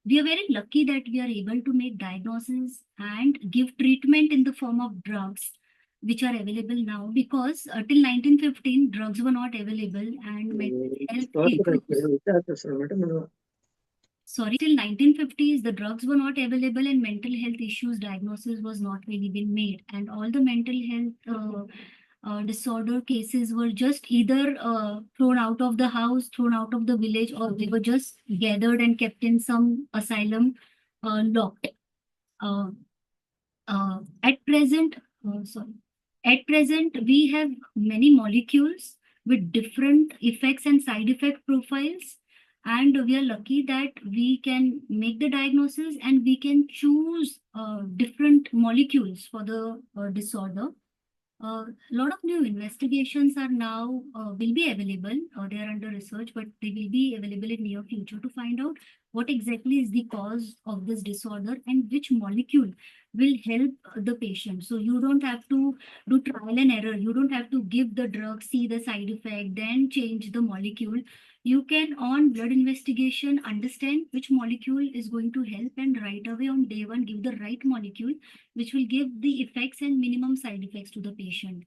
we are very lucky that we are able to make diagnosis and give treatment in the form of drugs which are available now, because till 1915 drugs were not available and mental health issues. Sorry, till 1950s, the drugs were not available and mental health issues diagnosis was not really been made. And all the mental health disorder cases were just either thrown out of the house, thrown out of the village, or they were just gathered and kept in some asylum locked. At present, we have many molecules with different effects and side effect profiles. And we are lucky that we can make the diagnosis and we can choose different molecules for the disorder. A lot of new investigations are now will be available. They are under research, but they will be available in near future to find out what exactly is the cause of this disorder and which molecule will help the patient. So you don't have to do trial and error. You don't have to give the drug, see the side effect, then change the molecule. You can, on blood investigation, understand which molecule is going to help, and right away on day one give the right molecule which will give the effects and minimum side effects to the patient.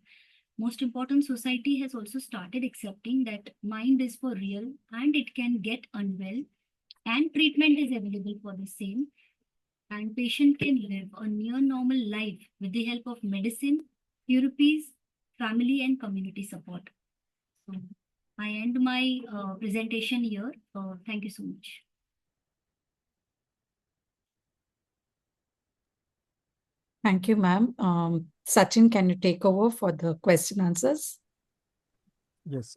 Most important, society has also started accepting that mind is for real and it can get unwell, and treatment is available for the same, and patient can live a near normal life with the help of medicine, therapies, family and community support. So I end my presentation here. Thank you so much. Thank you, ma'am. Sachin, can you take over for the question answers? Yes.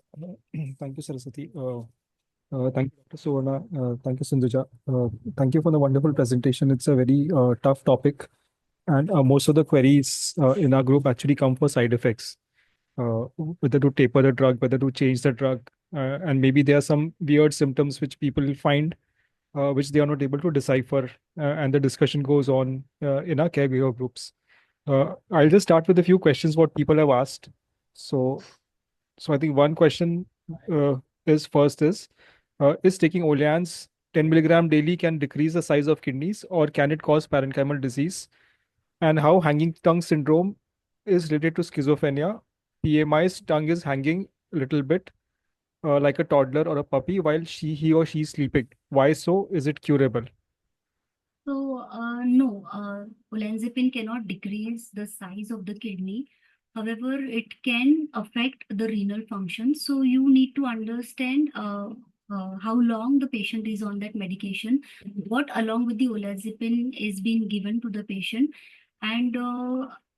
Thank you, Saraswati. Thank you, Dr. Suvarna. Thank you, Sindhuja. Thank you for the wonderful presentation. It's a very tough topic, and most of the queries in our group actually come for side effects, whether to taper the drug, whether to change the drug, and maybe there are some weird symptoms which people find, which they are not able to decipher, and the discussion goes on in our caregiver groups. I'll just start with a few questions what people have asked. So I think one question is taking Oleans 10 milligram daily can decrease the size of kidneys, or can it cause parenchymal disease? And how hanging tongue syndrome is related to schizophrenia? PMI's tongue is hanging a little bit, like a toddler or a puppy, while he or she is sleeping. Why so? Is it curable? So, no, olanzapine cannot decrease the size of the kidney. However, it can affect the renal function. So, you need to understand how long the patient is on that medication, what along with the olanzapine is being given to the patient, and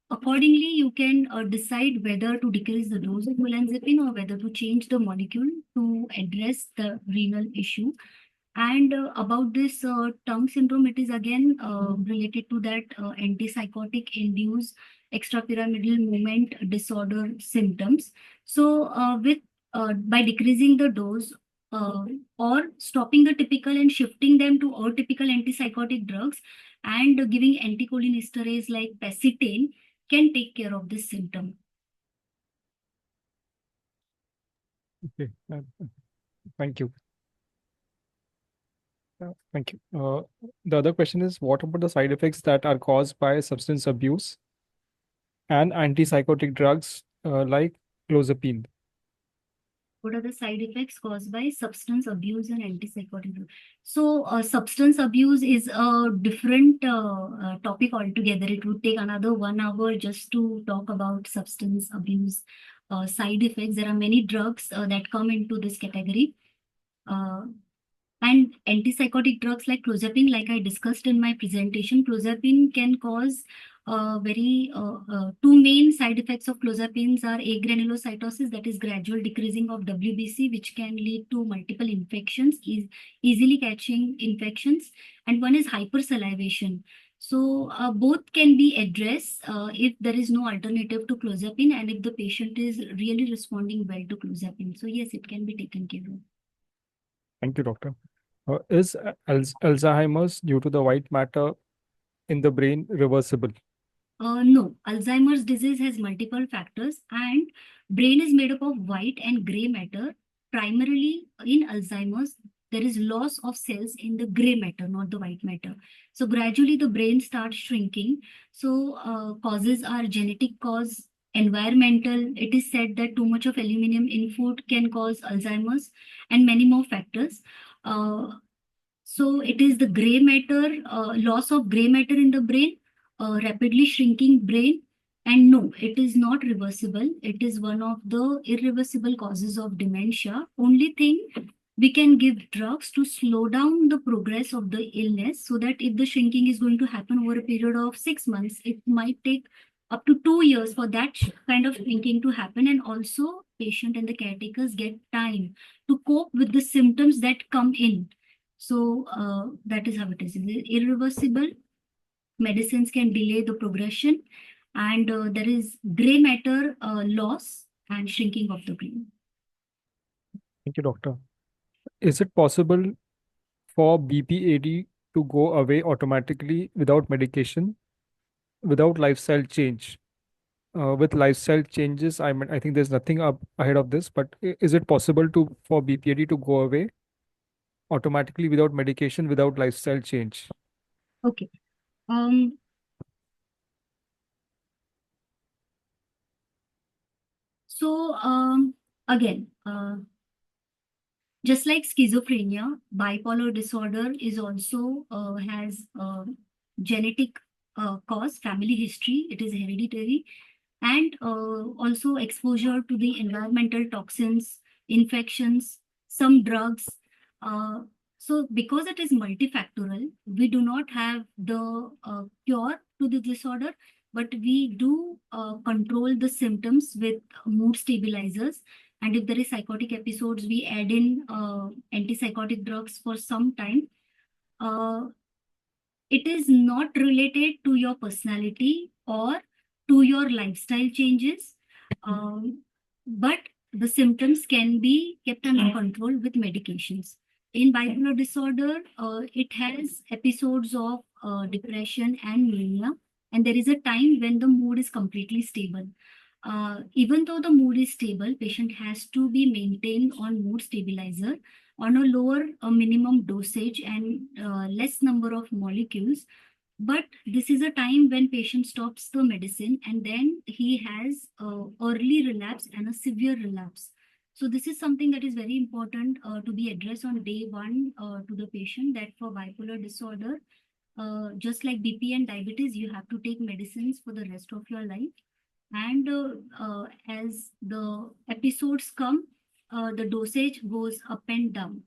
accordingly, you can decide whether to decrease the dose of olanzapine or whether to change the molecule to address the renal issue. And about this tongue syndrome, it is again related to that antipsychotic induced extrapyramidal movement disorder symptoms. So, with by decreasing the dose or stopping the typical and shifting them to atypical antipsychotic drugs and giving anticholinesterase like pacitane can take care of this symptom. Okay. Thank you. Thank you. The other question is, what about the side effects that are caused by substance abuse and antipsychotic drugs like clozapine? What are the side effects caused by substance abuse and antipsychotic drugs? So, substance abuse is a different topic altogether. It would take another 1 hour just to talk about substance abuse side effects. There are many drugs that come into this category. And antipsychotic drugs like clozapine, like I discussed in my presentation, clozapine can cause two main side effects of clozapines are agranulocytosis, that is gradual decreasing of WBC, which can lead to multiple infections, easily catching infections, and one is hypersalivation. So both can be addressed if there is no alternative to clozapine and if the patient is really responding well to clozapine. So yes, it can be taken care of. Thank you, doctor. Is Alzheimer's due to the white matter in the brain reversible? No, Alzheimer's disease has multiple factors, and brain is made up of white and gray matter. Primarily in Alzheimer's, there is loss of cells in the gray matter, not the white matter. So gradually the brain starts shrinking. So causes are genetic cause, environmental. It is said that too much of aluminum in food can cause Alzheimer's, and many more factors. So it is the gray matter, loss of gray matter in the brain, rapidly shrinking brain, and no, it is not reversible. It is one of the irreversible causes of dementia. Only thing, we can give drugs to slow down the progress of the illness, so that if the shrinking is going to happen over a period of 6 months, it might take up to 2 years for that kind of thinking to happen. And also patient and the caretakers get time to cope with the symptoms that come in. So that is how it is. Irreversible medicines can delay the progression, and there is gray matter loss and shrinking of the brain. Thank you, doctor. Is it possible for BPAD to go away automatically without medication, without lifestyle change? With lifestyle changes, I think there's nothing up ahead of this, but is it possible for BPAD to go away automatically without medication, without lifestyle change? Okay. So again, just like schizophrenia, bipolar disorder is also has genetic cause, family history. It is hereditary, and also exposure to the environmental toxins, infections, some drugs. So because it is multifactorial, we do not have the cure to the disorder, but we do control the symptoms with mood stabilizers. And if there is psychotic episodes, we add in antipsychotic drugs for some time. It is not related to your personality or to your lifestyle changes, but the symptoms can be kept under control with medications. In bipolar disorder, it has episodes of depression and mania, and there is a time when the mood is completely stable. Even though the mood is stable, patient has to be maintained on mood stabilizer on a lower minimum dosage and less number of molecules. But this is a time when patient stops the medicine, and then he has early relapse and a severe relapse. So this is something that is very important to be addressed on day one to the patient, that for bipolar disorder, just like BP and diabetes, you have to take medicines for the rest of your life. And as the episodes come, the dosage goes up and down.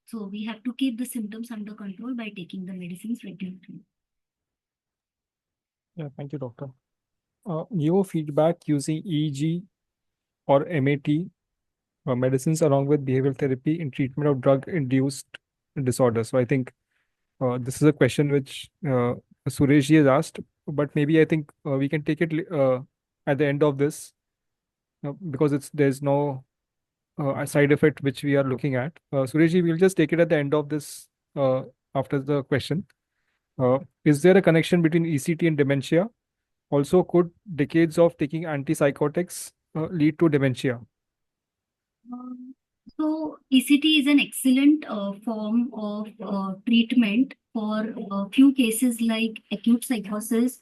So we have to keep the symptoms under control by taking the medicines regularly. Yeah, thank you, doctor. Neurofeedback using EEG or MAT medicines along with behavioral therapy in treatment of drug-induced disorders. So I think this is a question which Suresh ji has asked, but maybe I think we can take it at the end of this because there's no a side effect which we are looking at. Suresh ji, we'll just take it at the end of this after the question. Is there a connection between ECT and dementia? Also, could decades of taking antipsychotics lead to dementia? So ECT is an excellent form of treatment for a few cases like acute psychosis,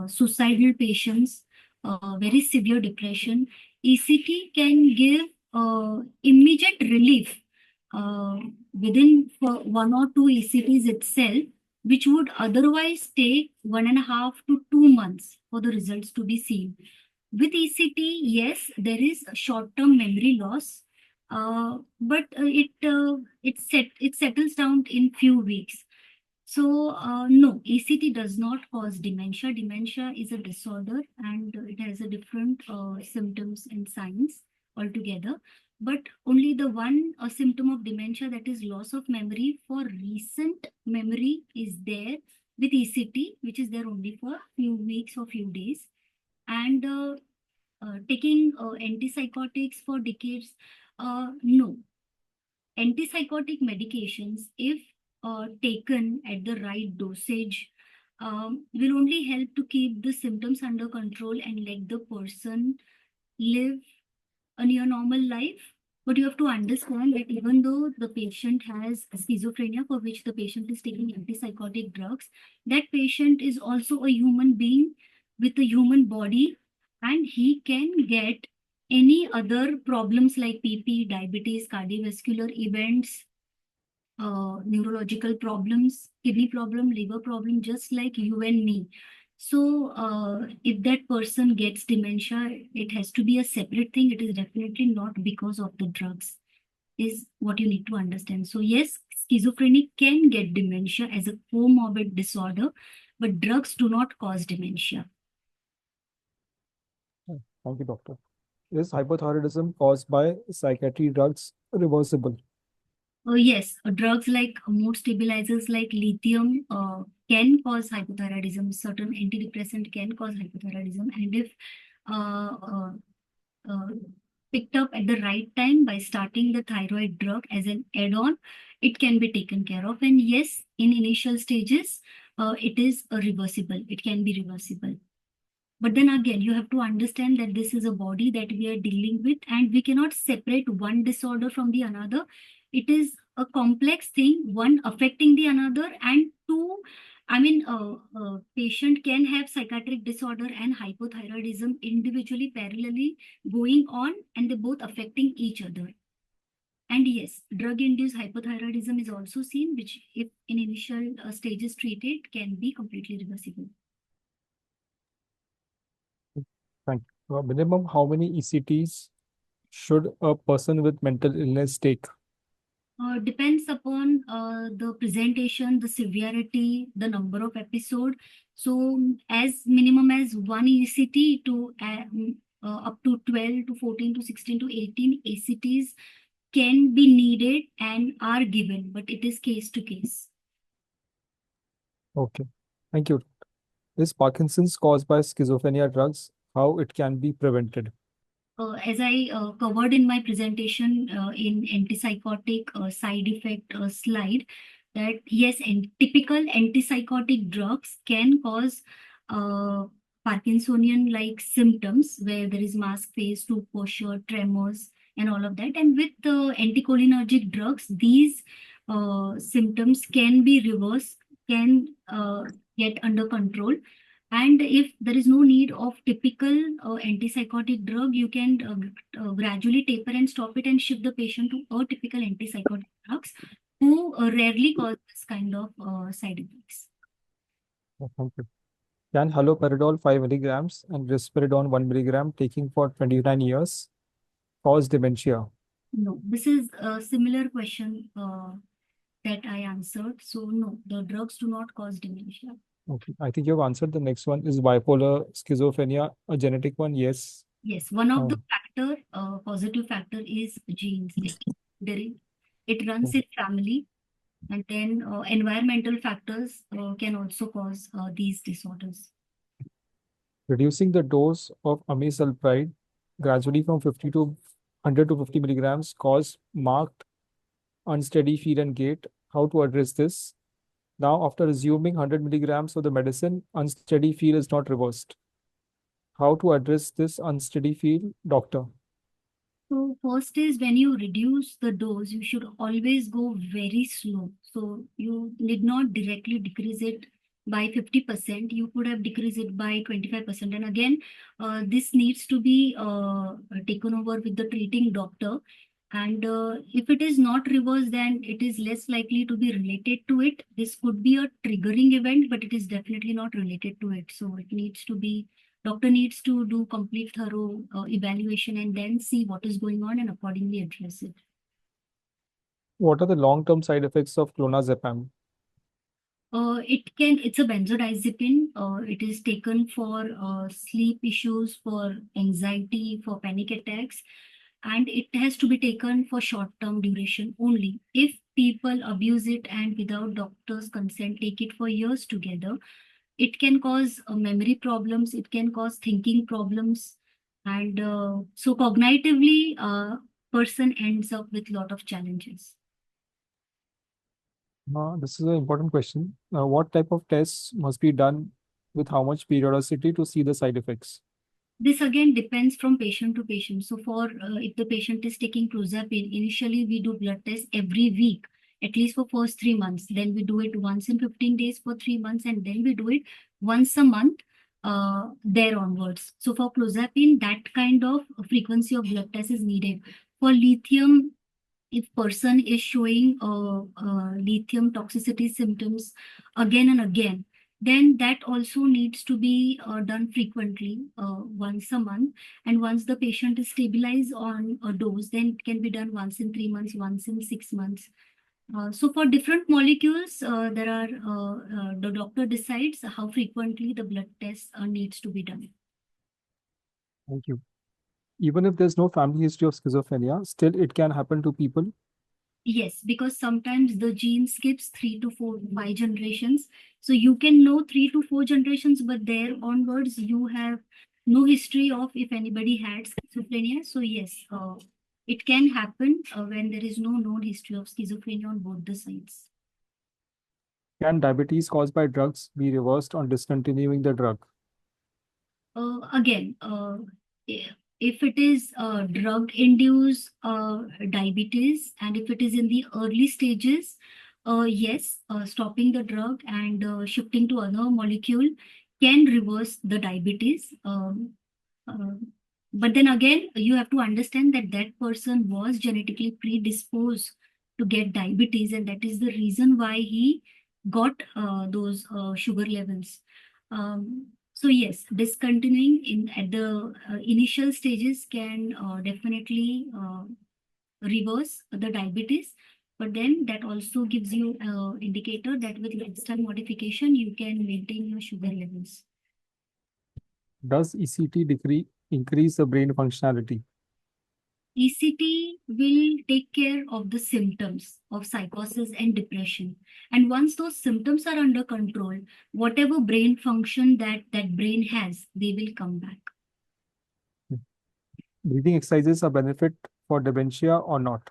suicidal patients, very severe depression. ECT can give immediate relief within for 1 or 2 ECTs itself, which would otherwise take 1.5 to 2 months for the results to be seen. With ECT, yes, there is a short-term memory loss, but it settles down in few weeks. So no, ECT does not cause dementia. Dementia is a disorder, and it has a different symptoms and signs altogether. But only the one symptom of dementia, that is loss of memory for recent memory, is there with ECT, which is there only for few weeks or few days. And taking antipsychotics for decades, no. Antipsychotic medications, if taken at the right dosage, will only help to keep the symptoms under control and let the person live a near normal life. But you have to understand that even though the patient has schizophrenia for which the patient is taking antipsychotic drugs, that patient is also a human being with a human body, and he can get any other problems like PP, diabetes, cardiovascular events, neurological problems, kidney problem, liver problem, just like you and me. So if that person gets dementia, it has to be a separate thing. It is definitely not because of the drugs, is what you need to understand. So yes, schizophrenic can get dementia as a comorbid disorder, but drugs do not cause dementia. Thank you, doctor. Is hypothyroidism caused by psychiatry drugs reversible? Yes, drugs like mood stabilizers like lithium can cause hypothyroidism. Certain antidepressant can cause hypothyroidism, and if uh, uh, uh, picked up at the right time by starting the thyroid drug as an add-on, it can be taken care of. And yes, in initial stages, it is reversible. It can be reversible. But then again, you have to understand that this is a body that we are dealing with, and we cannot separate one disorder from the another. It is a complex thing, one affecting the another, and two, patient can have psychiatric disorder and hypothyroidism individually, parallelly going on, and they both affecting each other. And yes, drug-induced hypothyroidism is also seen, which if in initial stages treated, can be completely reversible. Thank you. Minimum how many ECTs should a person with mental illness take? Depends upon the presentation, the severity, the number of episode. So as minimum as 1 ECT to up to 12 to 14 to 16 to 18 ACTs can be needed and are given, but it is case to case. Okay. Thank you. Is Parkinson's caused by schizophrenia drugs? How it can be prevented? As I covered in my presentation in antipsychotic side effect slide, that yes, and typical antipsychotic drugs can cause Parkinsonian-like symptoms where there is mask face, tooth posture, tremors, and all of that. And with the anticholinergic drugs, these symptoms can be reversed, can get under control. And if there is no need of typical antipsychotic drug, you can gradually taper and stop it and shift the patient to a typical antipsychotic drugs who rarely cause this kind of side effects. Thank you. Can haloperidol 5 milligrams and risperidone 1 milligram taking for 29 years cause dementia? No, this is a similar question that I answered. So no, the drugs do not cause dementia. Okay. I think you've answered the next one. Is bipolar schizophrenia a genetic one? Yes. Yes, one of Oh. the positive factor is genes. It runs in family, and then environmental factors can also cause these disorders. Reducing the dose of amisulpride gradually from 50 to 100 to 50 milligrams cause marked unsteady feel and gait. How to address this? Now, after resuming 100 milligrams of the medicine, unsteady feel is not reversed. How to address this unsteady feel, doctor? So first is when you reduce the dose, you should always go very slow. So you need not directly decrease it by 50%. You could have decreased it by 25%. And again, this needs to be taken over with the treating doctor. And if it is not reversed, then it is less likely to be related to it. This could be a triggering event, but it is definitely not related to it. So it needs to be, doctor needs to do complete thorough evaluation and then see what is going on and accordingly address it. What are the long-term side effects of clonazepam? It's a benzodiazepine. It is taken for sleep issues, for anxiety, for panic attacks, and it has to be taken for short-term duration only. If people abuse it and without doctor's consent take it for years together, it can cause memory problems, it can cause thinking problems, and so cognitively, person ends up with a lot of challenges. This is an important question. What type of tests must be done with how much periodicity to see the side effects? This again depends from patient to patient. So for if the patient is taking clozapine, initially we do blood tests every week, at least for first 3 months. Then we do it once in 15 days for 3 months, and then we do it once a month there onwards. So for clozapine, that kind of frequency of blood test is needed. For lithium, if person is showing lithium toxicity symptoms again and again, then that also needs to be done frequently, once a month. And once the patient is stabilized on a dose, then it can be done once in 3 months, once in 6 months. So for different molecules, the doctor decides how frequently the blood test needs to be done. Thank you. even if there's no family history of schizophrenia, still it can happen to people. Yes, because sometimes the gene skips 3 to 4, 5 generations. So you can know 3 to 4 generations, but there onwards you have no history of if anybody had schizophrenia. So yes, it can happen when there is no known history of schizophrenia on both the sides. Can diabetes caused by drugs be reversed on discontinuing the drug? Again, if it is drug-induced diabetes and if it is in the early stages, yes, stopping the drug and shifting to other molecule can reverse the diabetes. But then again, you have to understand that that person was genetically predisposed to get diabetes, and that is the reason why he got those sugar levels. So yes, discontinuing at the initial stages can definitely reverse the diabetes, but then that also gives you an indicator that with lifestyle modification, you can maintain your sugar levels. Does ECT increase the brain functionality? ECT will take care of the symptoms of psychosis and depression. And once those symptoms are under control, whatever brain function that brain has, they will come back. Breathing exercises are benefit for dementia or not?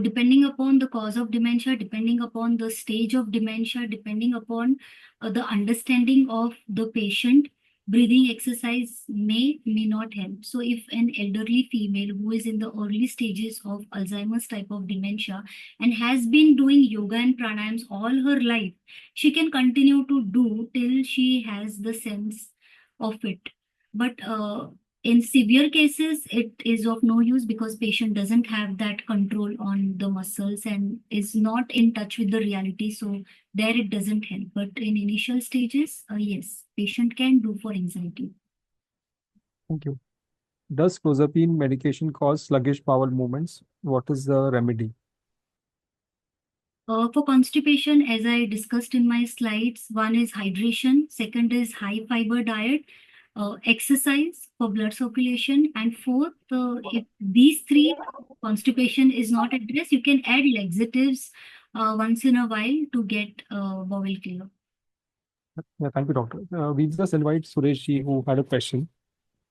Depending upon the cause of dementia, depending upon the stage of dementia, depending upon the understanding of the patient, breathing exercise may not help. So if an elderly female who is in the early stages of Alzheimer's type of dementia and has been doing yoga and pranayams all her life, she can continue to do till she has the sense of it. But in severe cases, it is of no use because patient doesn't have that control on the muscles and is not in touch with the reality. So there it doesn't help. But in initial stages, yes, patient can do for anxiety. Thank you. Does clozapine medication cause sluggish bowel movements? What is the remedy? For constipation, as I discussed in my slides, one is hydration, second is high fiber diet, exercise for blood circulation, and fourth, if these three constipation is not addressed, you can add laxatives once in a while to get bowel clear. Yeah, thank you, doctor. We just invite Suresh ji who had a question.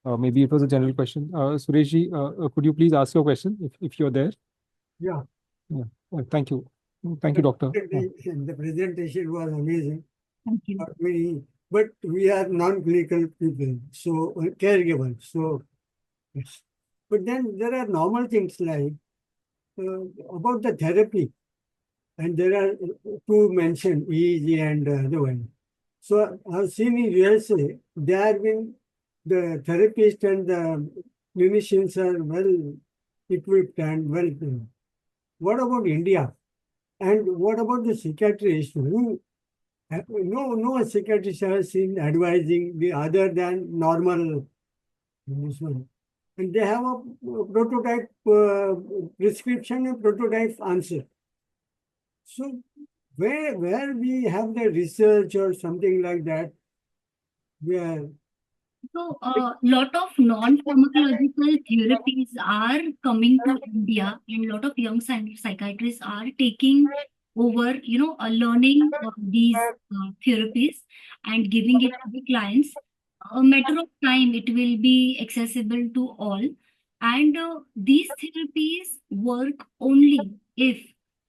Maybe it was a general question. Suresh ji, could you please ask your question if you're there? Yeah. Yeah. Thank you. Thank you, doctor. The presentation was amazing. Thank you. But we are non-clinical people, so caregivers. So, but then there are normal things like about the therapy, and there are two mentioned, EEG and other one. So I've seen in USA, there have been the therapists and the clinicians are well equipped and well trained. What about India? And what about the psychiatrists who no psychiatrist has seen advising the other than normal this one. And they have a prototype prescription and prototype answer. So where we have the research or something like that, where So, lot of non-pharmacological therapies are coming to India, and a lot of young psychiatrists are taking over, learning of these therapies and giving it to the clients. A matter of time, it will be accessible to all. And these therapies work only if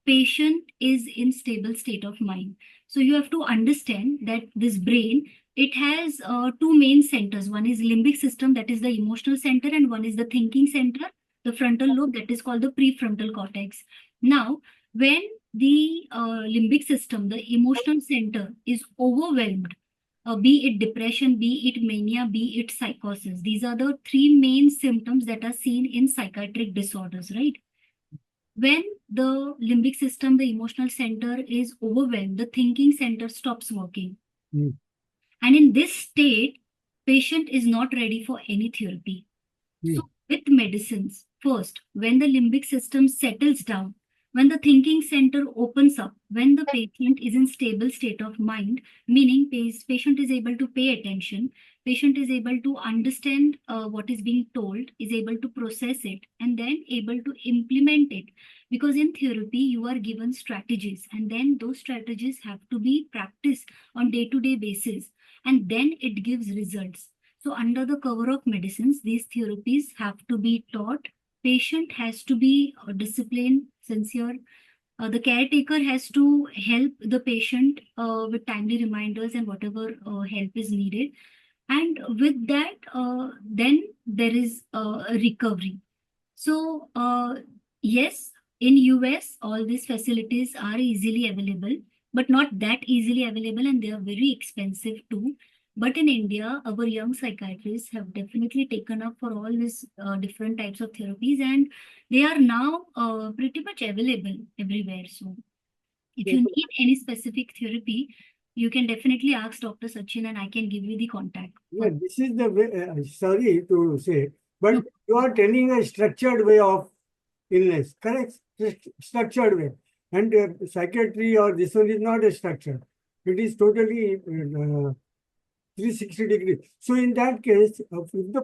patient is in stable state of mind. So you have to understand that this brain, it has two main centers. One is limbic system, that is the emotional center, and one is the thinking center, the frontal lobe, that is called the prefrontal cortex. Now, when the limbic system, the emotional center, is overwhelmed, be it depression, be it mania, be it psychosis, these are the three main symptoms that are seen in psychiatric disorders, right? When the limbic system, the emotional center, is overwhelmed, the thinking center stops working. Mm. And in this state, patient is not ready for any therapy. Mm. So with medicines, first, when the limbic system settles down, When the thinking center opens up, when the patient is in stable state of mind, meaning patient is able to pay attention, patient is able to understand what is being told, is able to process it, and then able to implement it. Because in therapy, you are given strategies, and then those strategies have to be practiced on day-to-day basis, and then it gives results. So under the cover of medicines, these therapies have to be taught. Patient has to be disciplined, sincere. The caretaker has to help the patient with timely reminders and whatever help is needed. And with that, then there is a recovery. So yes, in US, all these facilities are easily available, but not that easily available, and they are very expensive too. But in India, our young psychiatrists have definitely taken up for all these different types of therapies, and they are now pretty much available everywhere. So if you need any specific therapy, you can definitely ask Dr. Sachin, and I can give you the contact. Yeah, this is the way, sorry to say, but No. you are telling a structured way of illness, correct? Structured way. And psychiatry or this one is not a structure. It is totally 360 degrees. So in that case, if the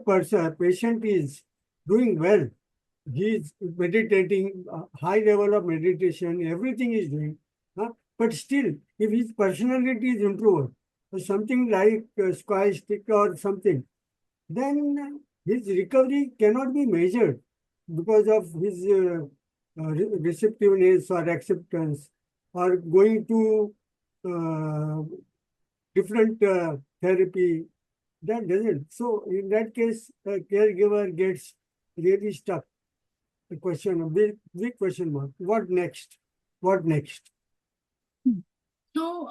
patient is doing well, he is meditating, high level of meditation, everything is doing. But still, if his personality is introvert, or something like squash stick or something, then his recovery cannot be measured because of his receptiveness or acceptance or going to different therapy. That doesn't. So in that case, a caregiver gets really stuck. A question, a big question mark. What next? What next? So,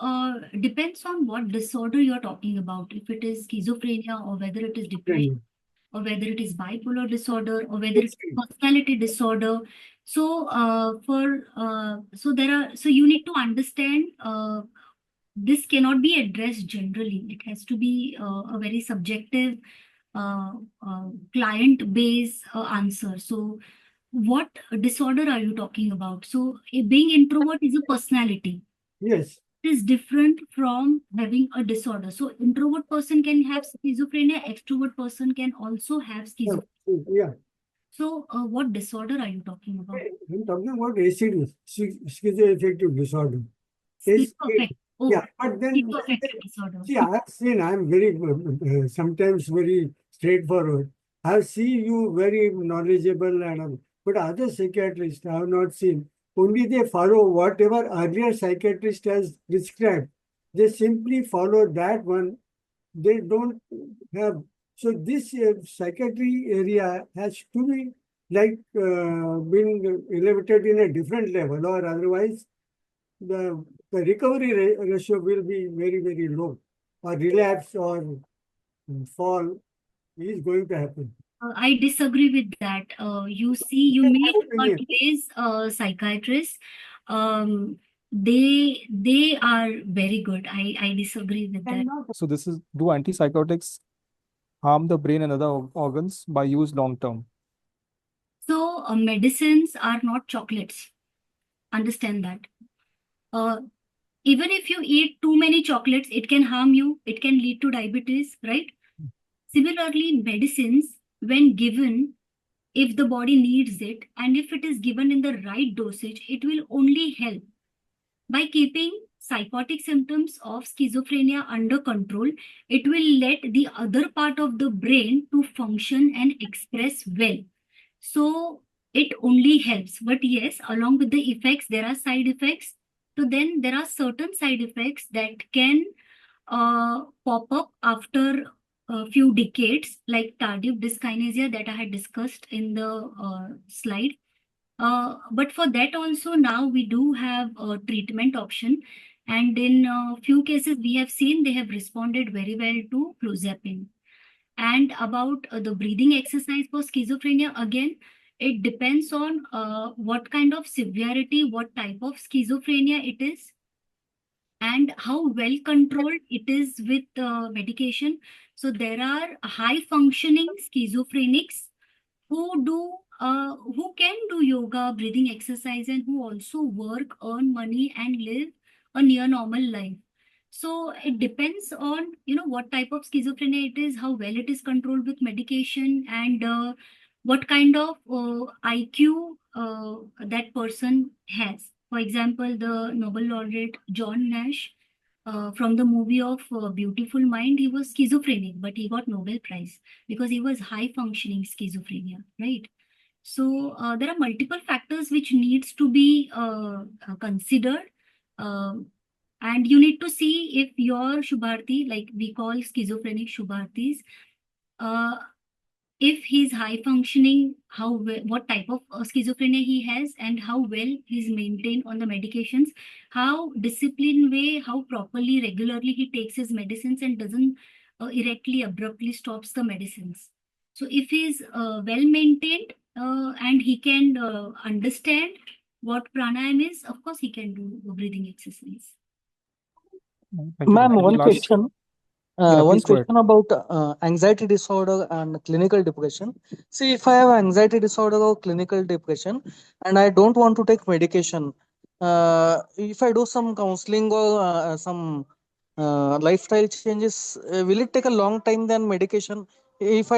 depends on what disorder you're talking about. If it is schizophrenia, or whether it is depression, or whether it is bipolar disorder, or whether it's personality disorder. So, so you need to understand, this cannot be addressed generally. It has to be a very subjective, client-based answer. So, what disorder are you talking about? So, being introvert is a personality. Yes. Is different from having a disorder. So introvert person can have schizophrenia, extrovert person can also have schizophrenia. Yeah. So what disorder are you talking about? I'm talking about ACD, schizoaffective disorder. Schizoaffective. Oh, Yeah, but then schizoaffective disorder. see, I have seen, I'm very sometimes very straightforward. I have seen you very knowledgeable, and but other psychiatrists I have not seen. Only they follow whatever earlier psychiatrist has prescribed. They simply follow that one. They don't have. So this psychiatry area has to be like being elevated in a different level, or otherwise the recovery ratio will be very, very low, or relapse or fall is going to happen. I disagree with that. You see, you meet today's psychiatrists. They are very good. I disagree with that. So this is, do antipsychotics harm the brain and other organs by use long term? So medicines are not chocolates. Understand that. Even if you eat too many chocolates, it can harm you. It can lead to diabetes, right? Similarly, medicines, when given, if the body needs it, and if it is given in the right dosage, it will only help. By keeping psychotic symptoms of schizophrenia under control, it will let the other part of the brain to function and express well. So it only helps. But yes, along with the effects, there are side effects. So then there are certain side effects that can pop up after a few decades, like tardive dyskinesia that I had discussed in the slide. But for that also now we do have a treatment option, and in a few cases we have seen they have responded very well to clozapine. And about the breathing exercise for schizophrenia, again, it depends on what kind of severity, what type of schizophrenia it is, and how well controlled it is with medication. So there are high functioning schizophrenics who do who can do yoga, breathing exercise, and who also work, earn money, and live a near normal life. So it depends on, what type of schizophrenia it is, how well it is controlled with medication, and what kind of IQ that person has. For example, the Nobel laureate John Nash, from the movie of Beautiful Mind, he was schizophrenic, but he got Nobel Prize because he was high functioning schizophrenia, right? So there are multiple factors which needs to be considered. Um and you need to see if your Shubharti, like we call schizophrenic Shubhartis, uh, if he's high functioning, what type of schizophrenia he has, and how well he's maintained on the medications, how disciplined way, how properly, regularly he takes his medicines and doesn't directly, abruptly stops the medicines. So if he's well maintained and he can understand what pranayam is, of course he can do breathing exercise. Thank you, Ma'am, doctor. one Last, question. yeah, One please go ahead. question about anxiety disorder and clinical depression. See, if I have anxiety disorder or clinical depression and I don't want to take medication, if I do some counseling or some lifestyle changes, will it take a long time than medication? If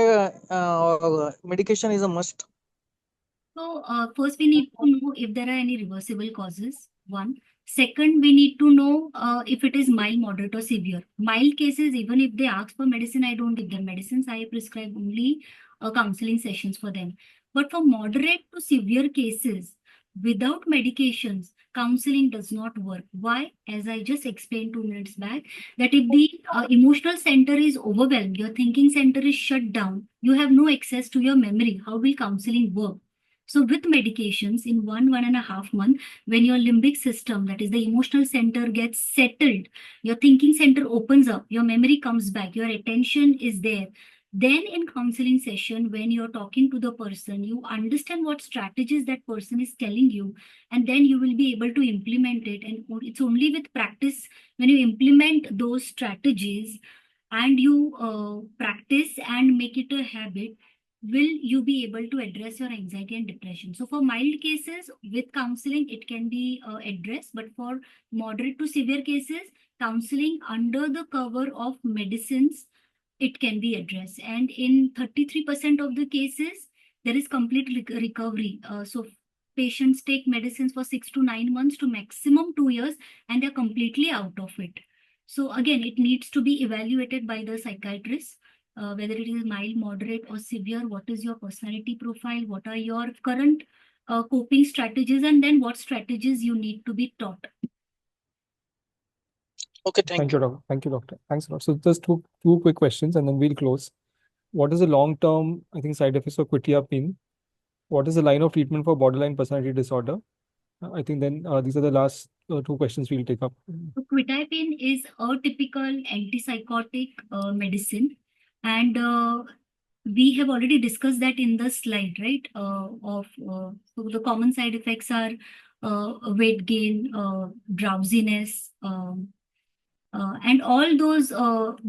medication is a must. So first we need to know if there are any reversible causes. One. Second, we need to know if it is mild, moderate, or severe. Mild cases, even if they ask for medicine, I don't give them medicines. I prescribe only counseling sessions for them. But for moderate to severe cases, without medications, counseling does not work. Why? As I just explained 2 minutes back, that if the emotional center is overwhelmed, your thinking center is shut down, you have no access to your memory. How will counseling work? So with medications, in 1.5 months, when your limbic system, that is the emotional center, gets settled, your thinking center opens up, your memory comes back, your attention is there. Then in counseling session, when you're talking to the person, you understand what strategies that person is telling you, and then you will be able to implement it. And it's only with practice, when you implement those strategies and you practice and make it a habit, will you be able to address your anxiety and depression. So for mild cases with counseling, it can be addressed, but for moderate to severe cases, counseling under the cover of medicines, it can be addressed. And in 33% of the cases, there is complete recovery. So patients take medicines for 6 to 9 months to maximum 2 years, and they're completely out of it. So again, it needs to be evaluated by the psychiatrist. Whether it is mild, moderate, or severe, what is your personality profile, what are your current coping strategies, and then what strategies you need to be taught. Okay, Thank you, doctor. Thank you, doctor. Thanks a lot. So just two quick questions and then we'll close. What is the long-term, I think, side effects of quetiapine? What is the line of treatment for borderline personality disorder? I think then these are the last two questions we'll take up. So quetiapine is a typical antipsychotic medicine, and we have already discussed that in the slide, right? So the common side effects are weight gain, drowsiness, and all those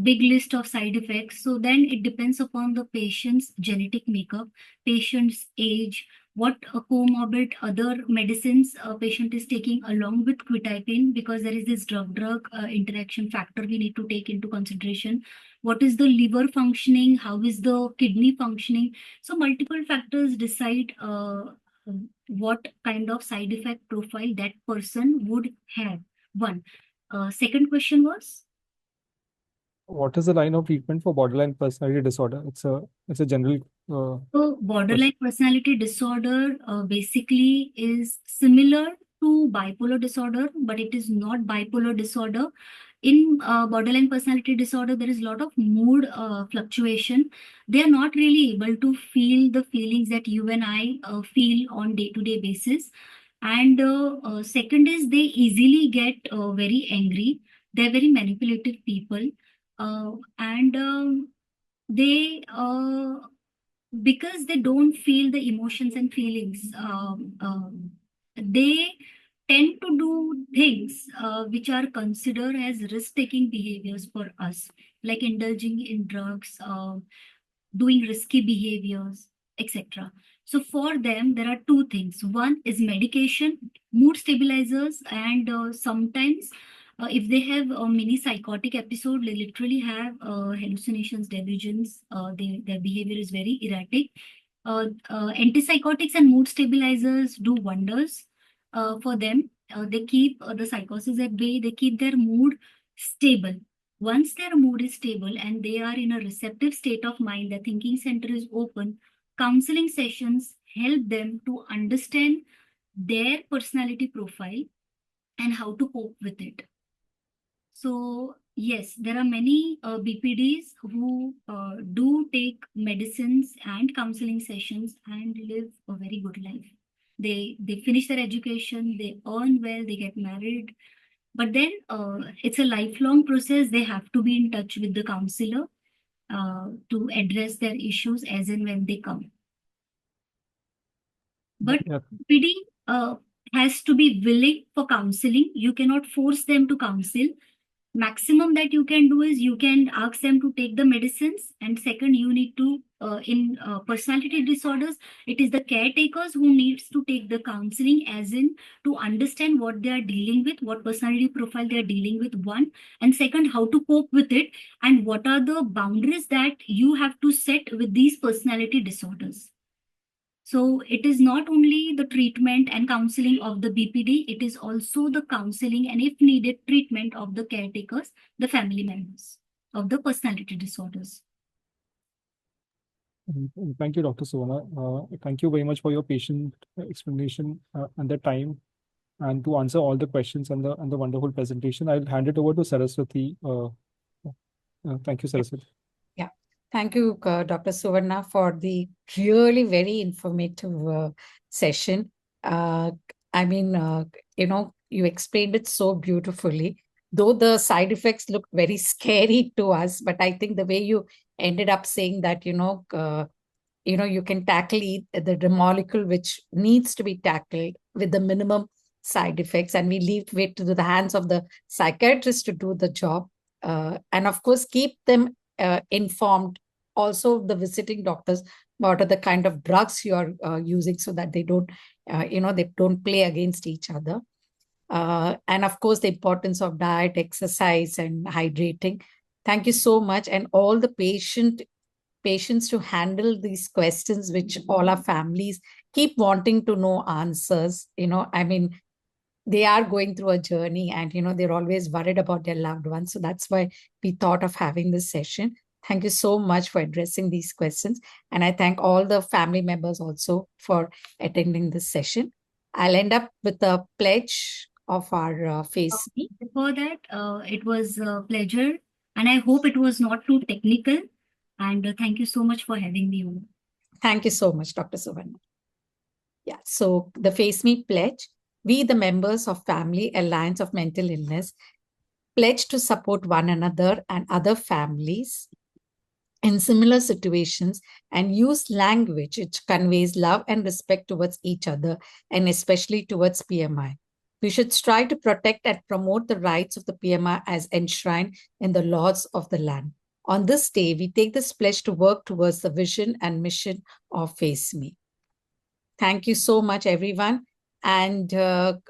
big list of side effects. So then it depends upon the patient's genetic makeup, patient's age, what comorbid other medicines a patient is taking along with quetiapine, because there is this drug-drug interaction factor we need to take into consideration. What is the liver functioning? How is the kidney functioning? So multiple factors decide what kind of side effect profile that person would have. One. Second question was? What is the line of treatment for borderline personality disorder? It's a general So borderline personality disorder basically is similar to bipolar disorder, but it is not bipolar disorder. In borderline personality disorder, there is a lot of mood fluctuation. They are not really able to feel the feelings that you and I feel on day-to-day basis. And second is they easily get very angry. They're very manipulative people. And they because they don't feel the emotions and feelings, they tend to do things which are considered as risk-taking behaviors for us, like indulging in drugs, doing risky behaviors, etc. So for them, there are two things. One is medication, mood stabilizers, and sometimes if they have a mini psychotic episode, they literally have hallucinations, delusions, their behavior is very erratic. Antipsychotics and mood stabilizers do wonders for them. They keep the psychosis at bay, they keep their mood stable. Once their mood is stable and they are in a receptive state of mind, the thinking center is open, counseling sessions help them to understand their personality profile and how to cope with it. So yes, there are many BPDs who do take medicines and counseling sessions and live a very good life. They finish their education, they earn well, they get married, but then it's a lifelong process. They have to be in touch with the counselor to address their issues as and when they come. But Yeah. BPD has to be willing for counseling. You cannot force them to counsel. Maximum that you can do is you can ask them to take the medicines, and second, you need to in personality disorders, it is the caretakers who needs to take the counseling, as in to understand what they are dealing with, what personality profile they are dealing with, one, and second, how to cope with it, and what are the boundaries that you have to set with these personality disorders. So it is not only the treatment and counseling of the BPD, it is also the counseling and, if needed, treatment of the caretakers, the family members of the personality disorders. Thank you, Dr. Suvarna. Thank you very much for your patient explanation and the time, and to answer all the questions and the wonderful presentation. I'll hand it over to Saraswati. Thank you, Saraswati. Thank you, Dr. Suvarna, for the really very informative session. You explained it so beautifully, though the side effects look very scary to us, but I think the way you ended up saying that, you can tackle the molecule which needs to be tackled with the minimum side effects, and we leave it to the hands of the psychiatrist to do the job. And of course, keep them informed, also the visiting doctors, what are the kind of drugs you are using, so that they don't, they don't play against each other. And of course, the importance of diet, exercise, and hydrating. Thank you so much. And all the patients to handle these questions, which all our families keep wanting to know answers. They are going through a journey, and they're always worried about their loved ones. So that's why we thought of having this session. Thank you so much for addressing these questions. And I thank all the family members also for attending this session. I'll end up with a pledge of our FACE-Me. Before that, it was a pleasure, and I hope it was not too technical. And thank you so much for having me on. Thank you so much, Dr. Suvarna. Yeah, so the FACE-Me pledge. We, the members of Family Alliance of Mental Illness, pledge to support one another and other families in similar situations and use language which conveys love and respect towards each other, and especially towards PMI. We should strive to protect and promote the rights of the PMI as enshrined in the laws of the land. On this day, we take this pledge to work towards the vision and mission of FACE-Me. Thank you so much, everyone. And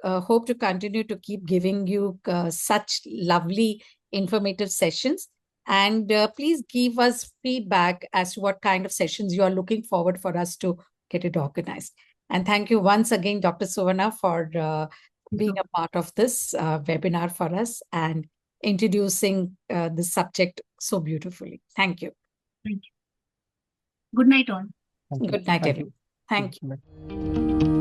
hope to continue to keep giving you such lovely informative sessions. And please give us feedback as to what kind of sessions you are looking forward for us to get it organized. And thank you once again, Dr. Suvarna, for being a part of this webinar for us and introducing this subject so beautifully. Thank you. Thank you. Good night, all. Thank you. Good night, Thank everyone. you. Thank you.